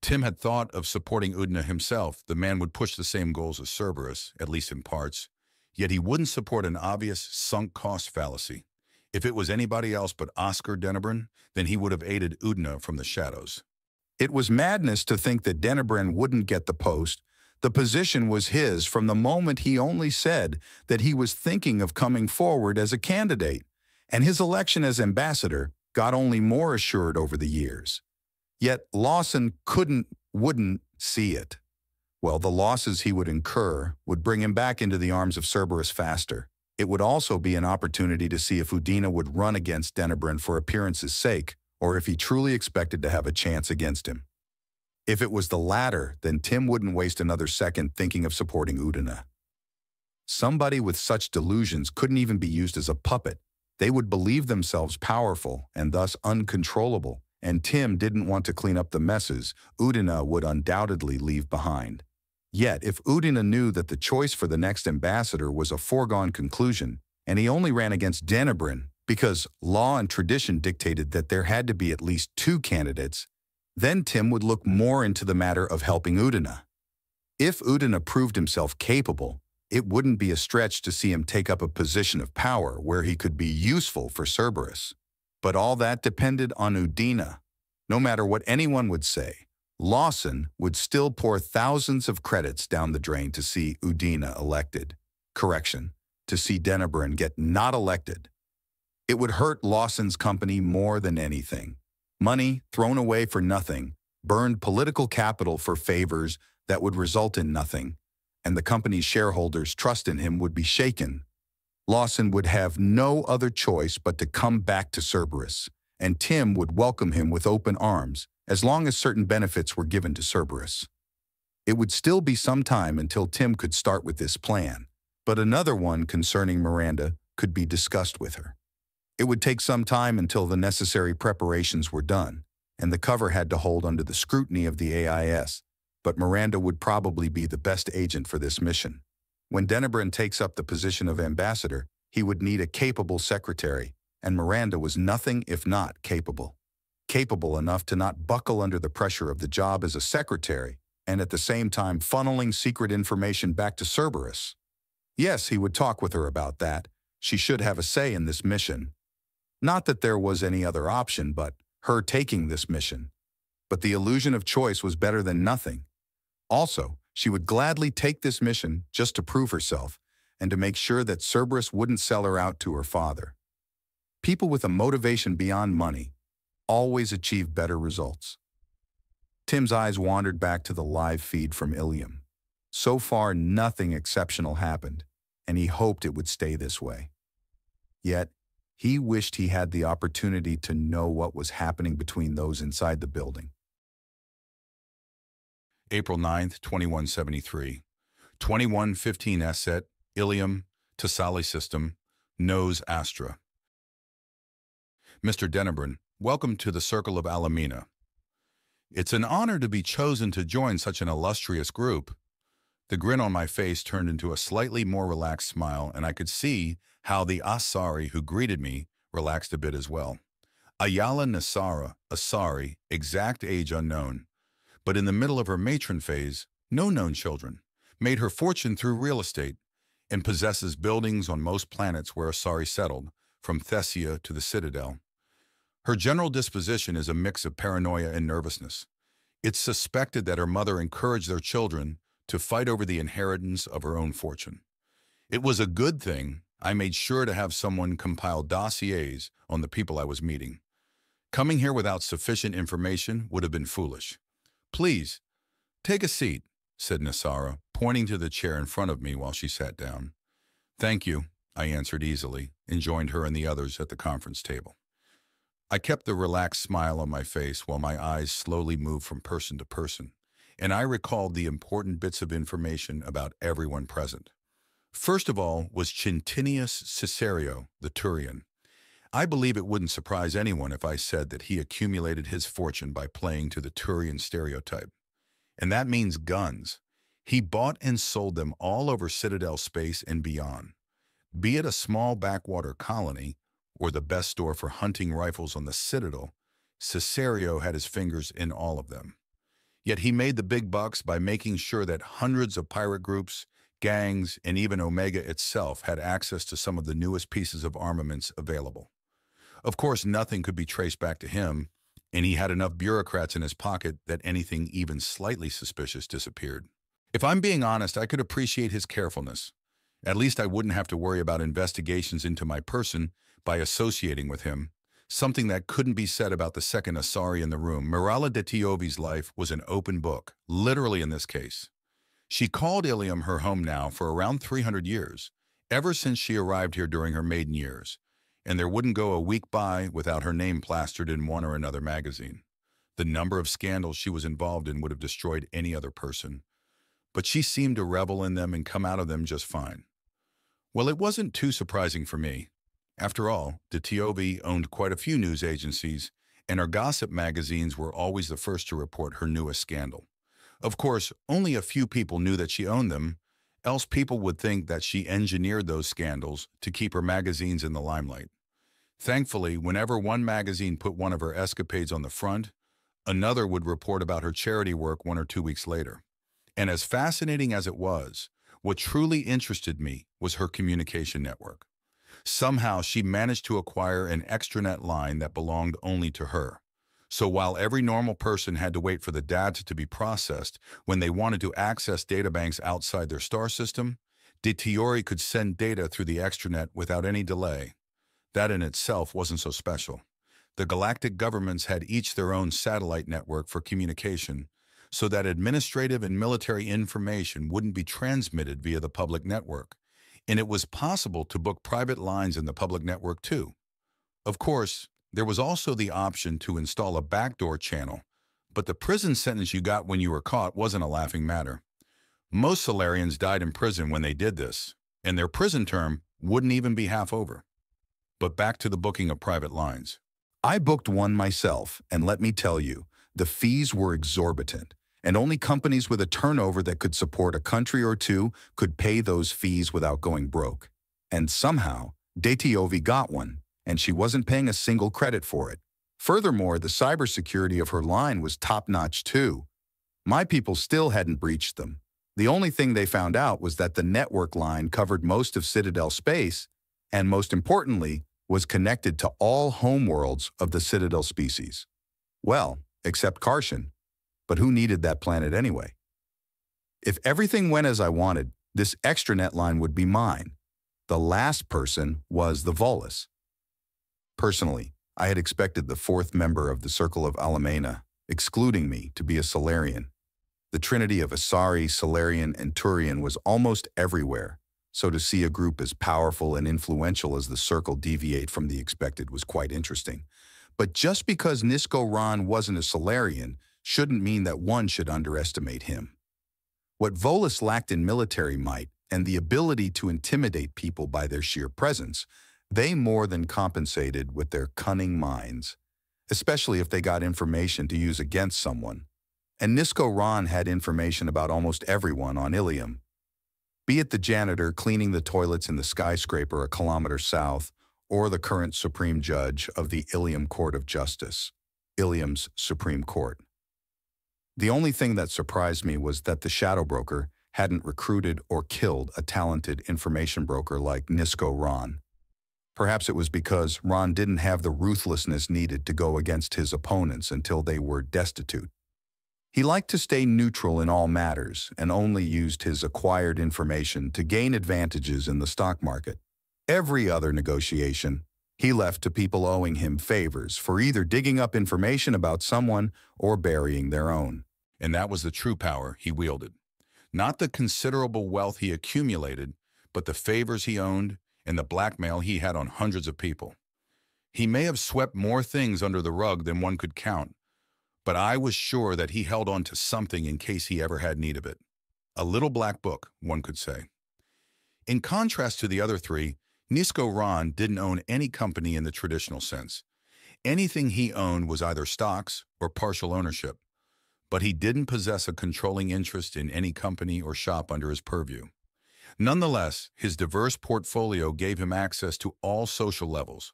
Speaker 1: Tim had thought of supporting Udina himself. The man would push the same goals as Cerberus, at least in parts, yet he wouldn't support an obvious sunk cost fallacy. If it was anybody else but Oscar Dennebrand, then he would have aided Udina from the shadows.
Speaker 2: It was madness to think that Dennebrand wouldn't get the post. The position was his from the moment he only said that he was thinking of coming forward as a candidate, and his election as ambassador got only more assured over the years. Yet Lawson wouldn't see it. Well, the losses he would incur would bring him back into the arms of Cerberus faster. It would also be an opportunity to see if Udina would run against Dennebrand for appearance's sake, or if he truly expected to have a chance against him. If it was the latter, then Tim wouldn't waste another second thinking of supporting Udina. Somebody with such delusions couldn't even be used as a puppet. They would believe themselves powerful and thus uncontrollable, and Tim didn't want to clean up the messes Udina would undoubtedly leave behind. Yet, if Udina knew that the choice for the next ambassador was a foregone conclusion, and he only ran against Dennebrand because law and tradition dictated that there had to be at least two candidates, then Tim would look more into the matter of helping Udina. If Udina proved himself capable, it wouldn't be a stretch to see him take up a position of power where he could be useful for Cerberus. But all that depended on Udina. No matter what anyone would say, Lawson would still pour thousands of credits down the drain to see Udina elected. Correction, to see Dennebrand get not elected. It would hurt Lawson's company more than anything. Money thrown away for nothing, burned political capital for favors that would result in nothing, and the company's shareholders' trust in him would be shaken. Lawson would have no other choice but to come back to Cerberus, and Tim would welcome him with open arms, as long as certain benefits were given to Cerberus. It would still be some time until Tim could start with this plan, but another one concerning Miranda could be discussed with her. It would take some time until the necessary preparations were done, and the cover had to hold under the scrutiny of the AIS, but Miranda would probably be the best agent for this mission. When Denebren takes up the position of ambassador, he would need a capable secretary, and Miranda was nothing if not capable. Capable enough to not buckle under the pressure of the job as a secretary, and at the same time funneling secret information back to Cerberus. Yes, he would talk with her about that. She should have a say in this mission. Not that there was any other option but her taking this mission. But the illusion of choice was better than nothing. Also, she would gladly take this mission just to prove herself and to make sure that Cerberus wouldn't sell her out to her father. People with a motivation beyond money always achieve better results. Tim's eyes wandered back to the live feed from Ilium. So far, nothing exceptional happened, and he hoped it would stay this way. Yet, he wished he had the opportunity to know what was happening between those inside the building.
Speaker 1: April 9th, 2173. 2115 Esset, Ilium, Tassali System, Nose Astra. Mr. Denebren, welcome to the Circle of Alamina. It's an honor to be chosen to join such an illustrious group. The grin on my face turned into a slightly more relaxed smile, and I could see how the Asari who greeted me relaxed a bit as well. Ayala Nasara, Asari, exact age unknown, but in the middle of her matron phase, no known children, made her fortune through real estate, and possesses buildings on most planets where Asari settled, from Thessia to the Citadel. Her general disposition is a mix of paranoia and nervousness. It's suspected that her mother encouraged their children to fight over the inheritance of her own fortune. It was a good thing I made sure to have someone compile dossiers on the people I was meeting. Coming here without sufficient information would have been foolish. Please, take a seat, said Nasara, pointing to the chair in front of me while she sat down. Thank you, I answered easily, and joined her and the others at the conference table. I kept the relaxed smile on my face while my eyes slowly moved from person to person, and I recalled the important bits of information about everyone present. First of all was Chintinius Cicerio, the Turian. I believe it wouldn't surprise anyone if I said that he accumulated his fortune by playing to the Turian stereotype. And that means guns. He bought and sold them all over Citadel space and beyond. Be it a small backwater colony, or the best store for hunting rifles on the Citadel, Cicerio had his fingers in all of them. Yet he made the big bucks by making sure that hundreds of pirate groups, gangs, and even Omega itself had access to some of the newest pieces of armaments available. Of course, nothing could be traced back to him, and he had enough bureaucrats in his pocket that anything even slightly suspicious disappeared. If I'm being honest, I could appreciate his carefulness. At least I wouldn't have to worry about investigations into my person by associating with him, something that couldn't be said about the second Asari in the room. Mirala de Tiovi's life was an open book, literally in this case. She called Ilium her home now for around 300 years, ever since she arrived here during her maiden years, and there wouldn't go a week by without her name plastered in one or another magazine. The number of scandals she was involved in would have destroyed any other person, but she seemed to revel in them and come out of them just fine. Well, it wasn't too surprising for me. After all, de Tiovi owned quite a few news agencies, and her gossip magazines were always the first to report her newest scandal. Of course, only a few people knew that she owned them, else people would think that she engineered those scandals to keep her magazines in the limelight. Thankfully, whenever one magazine put one of her escapades on the front, another would report about her charity work 1 or 2 weeks later. And as fascinating as it was, what truly interested me was her communication network. Somehow, she managed to acquire an extranet line that belonged only to her. So while every normal person had to wait for the data to be processed when they wanted to access databanks outside their star system, de Tiori could send data through the extranet without any delay. That in itself wasn't so special. The galactic governments had each their own satellite network for communication, so that administrative and military information wouldn't be transmitted via the public network, and it was possible to book private lines in the public network too. Of course, there was also the option to install a backdoor channel, but the prison sentence you got when you were caught wasn't a laughing matter. Most Solarians died in prison when they did this, and their prison term wouldn't even be half over. But back to the booking of private lines.
Speaker 2: I booked one myself, and let me tell you, the fees were exorbitant, and only companies with a turnover that could support a country or two could pay those fees without going broke. And somehow, Ch.25 got one, and she wasn't paying a single credit for it. Furthermore, the cybersecurity of her line was top-notch too. My people still hadn't breached them. The only thing they found out was that the network line covered most of Citadel space, and most importantly, was connected to all homeworlds of the Citadel species. Well, except Karshan. But who needed that planet anyway? If everything went as I wanted, this extranet line would be mine. The last person was the Volus. Personally, I had expected the fourth member of the Circle of Alamena, excluding me, to be a Solarian. The trinity of Asari, Solarian, and Turian was almost everywhere, so to see a group as powerful and influential as the Circle deviate from the expected was quite interesting. But just because Nisko Ron wasn't a Solarian shouldn't mean that one should underestimate him. What Volus lacked in military might and the ability to intimidate people by their sheer presence, they more than compensated with their cunning minds, especially if they got information to use against someone. And Nisko Ron had information about almost everyone on Ilium. Be it the janitor cleaning the toilets in the skyscraper a kilometer south, or the current Supreme Judge of the Ilium Court of Justice, Ilium's Supreme Court. The only thing that surprised me was that the Shadow Broker hadn't recruited or killed a talented information broker like Nisko Ron. Perhaps it was because Ron didn't have the ruthlessness needed to go against his opponents until they were destitute. He liked to stay neutral in all matters and only used his acquired information to gain advantages in the stock market. Every other negotiation, he left to people owing him favors for either digging up information about someone or burying their own.
Speaker 1: And that was the true power he wielded. Not the considerable wealth he accumulated, but the favors he owned and the blackmail he had on hundreds of people. He may have swept more things under the rug than one could count, but I was sure that he held on to something in case he ever had need of it. A little black book, one could say. In contrast to the other three, Nisko Ron didn't own any company in the traditional sense. Anything he owned was either stocks or partial ownership, but he didn't possess a controlling interest in any company or shop under his purview. Nonetheless, his diverse portfolio gave him access to all social levels,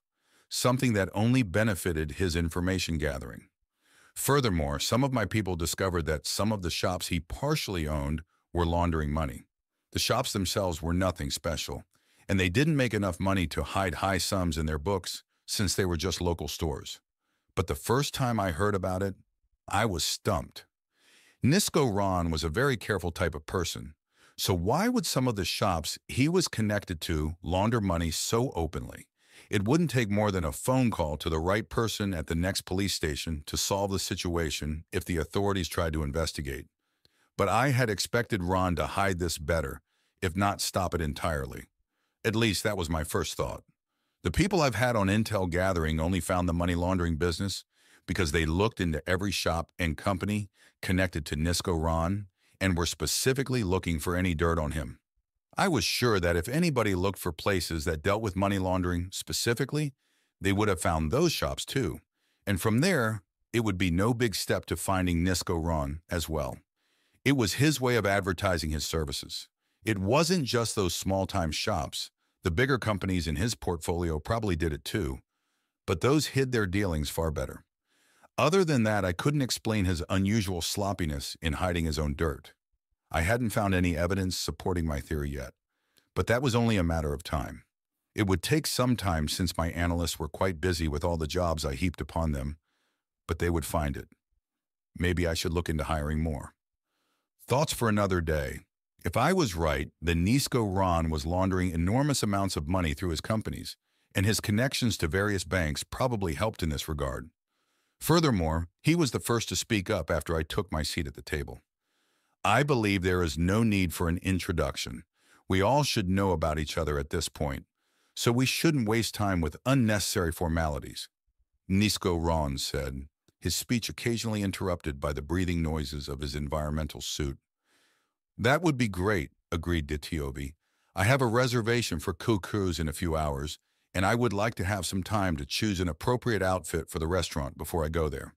Speaker 1: something that only benefited his information gathering. Furthermore, some of my people discovered that some of the shops he partially owned were laundering money. The shops themselves were nothing special, and they didn't make enough money to hide high sums in their books since they were just local stores. But the first time I heard about it, I was stumped. Nisko Ron was a very careful type of person, so why would some of the shops he was connected to launder money so openly? It wouldn't take more than a phone call to the right person at the next police station to solve the situation if the authorities tried to investigate. But I had expected Ron to hide this better, if not stop it entirely. At least that was my first thought. The people I've had on intel gathering only found the money laundering business because they looked into every shop and company connected to Nisko Ron and were specifically looking for any dirt on him. I was sure that if anybody looked for places that dealt with money laundering specifically, they would have found those shops too. And from there, it would be no big step to finding Nisko Ron as well. It was his way of advertising his services. It wasn't just those small-time shops. The bigger companies in his portfolio probably did it too, but those hid their dealings far better. Other than that, I couldn't explain his unusual sloppiness in hiding his own dirt. I hadn't found any evidence supporting my theory yet, but that was only a matter of time. It would take some time since my analysts were quite busy with all the jobs I heaped upon them, but they would find it. Maybe I should look into hiring more. Thoughts for another day. If I was right, then Nisko Ron was laundering enormous amounts of money through his companies, and his connections to various banks probably helped in this regard. Furthermore, he was the first to speak up after I took my seat at the table. I believe there is no need for an introduction. We all should know about each other at this point, so we shouldn't waste time with unnecessary formalities, Nisko Ron said, his speech occasionally interrupted by the breathing noises of his environmental suit. That would be great, agreed Ch.25. I have a reservation for Cruise in a few hours, and I would like to have some time to choose an appropriate outfit for the restaurant before I go there.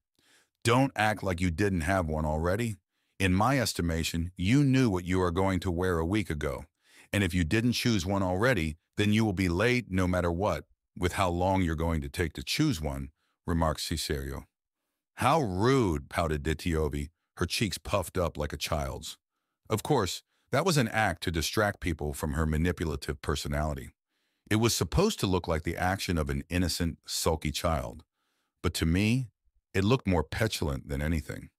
Speaker 1: Don't act like you didn't have one already. In my estimation, you knew what you are going to wear a week ago, and if you didn't choose one already, then you will be late no matter what, with how long you're going to take to choose one, remarked Cicerio. How rude, pouted Ditiovi, her cheeks puffed up like a child's. Of course, that was an act to distract people from her manipulative personality. It was supposed to look like the action of an innocent, sulky child. But to me, it looked more petulant than anything.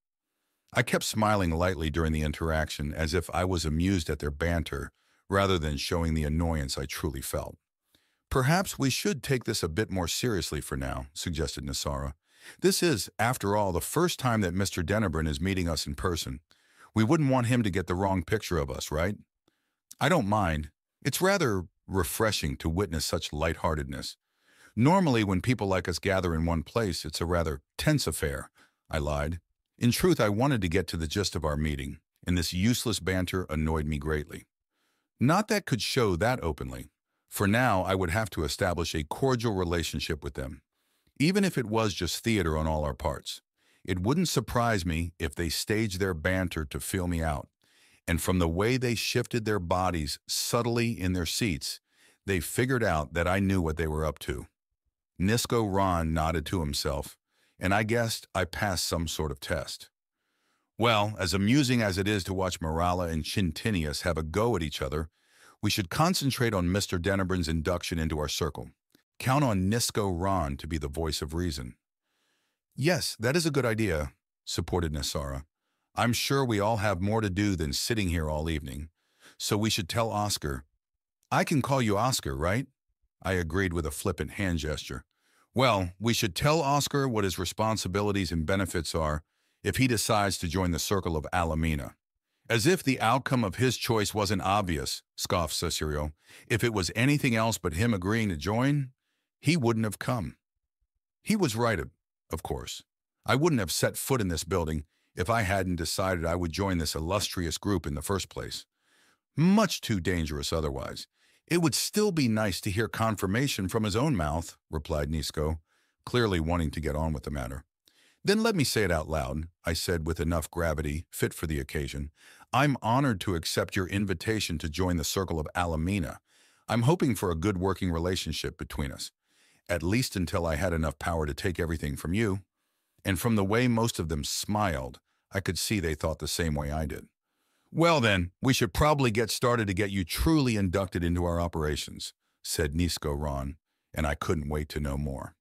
Speaker 1: I kept smiling lightly during the interaction as if I was amused at their banter rather than showing the annoyance I truly felt. Perhaps we should take this a bit more seriously for now, suggested Nisara. This is, after all, the first time that Mr. Dennebrand is meeting us in person. We wouldn't want him to get the wrong picture of us, right? I don't mind. It's rather refreshing to witness such lightheartedness. Normally, when people like us gather in one place, it's a rather tense affair, I lied. In truth, I wanted to get to the gist of our meeting, and this useless banter annoyed me greatly. Not that could show that openly. For now, I would have to establish a cordial relationship with them, even if it was just theater on all our parts. It wouldn't surprise me if they staged their banter to feel me out, and from the way they shifted their bodies subtly in their seats, they figured out that I knew what they were up to. Nisko Ron nodded to himself, and I guessed I passed some sort of test. Well, as amusing as it is to watch Morala and Chintinius have a go at each other, we should concentrate on Mr. Dennebrand's induction into our circle. Count on Nisko Ron to be the voice of reason. Yes, that is a good idea, supported Nisara. I'm sure we all have more to do than sitting here all evening, so we should tell Oscar. I can call you Oscar, right? I agreed with a flippant hand gesture. Well, we should tell Oscar what his responsibilities and benefits are if he decides to join the Circle of Alamina. As if the outcome of his choice wasn't obvious, scoffed Cicerio. If it was anything else but him agreeing to join, he wouldn't have come. He was right, of course. I wouldn't have set foot in this building if I hadn't decided I would join this illustrious group in the first place. Much too dangerous otherwise. It would still be nice to hear confirmation from his own mouth, replied Nisko, clearly wanting to get on with the matter. Then let me say it out loud, I said with enough gravity fit for the occasion. I'm honored to accept your invitation to join the Circle of Alamina. I'm hoping for a good working relationship between us, at least until I had enough power to take everything from you. And from the way most of them smiled, I could see they thought the same way I did. Well then, we should probably get started to get you truly inducted into our operations, said Nisko Ron, and I couldn't wait to know more.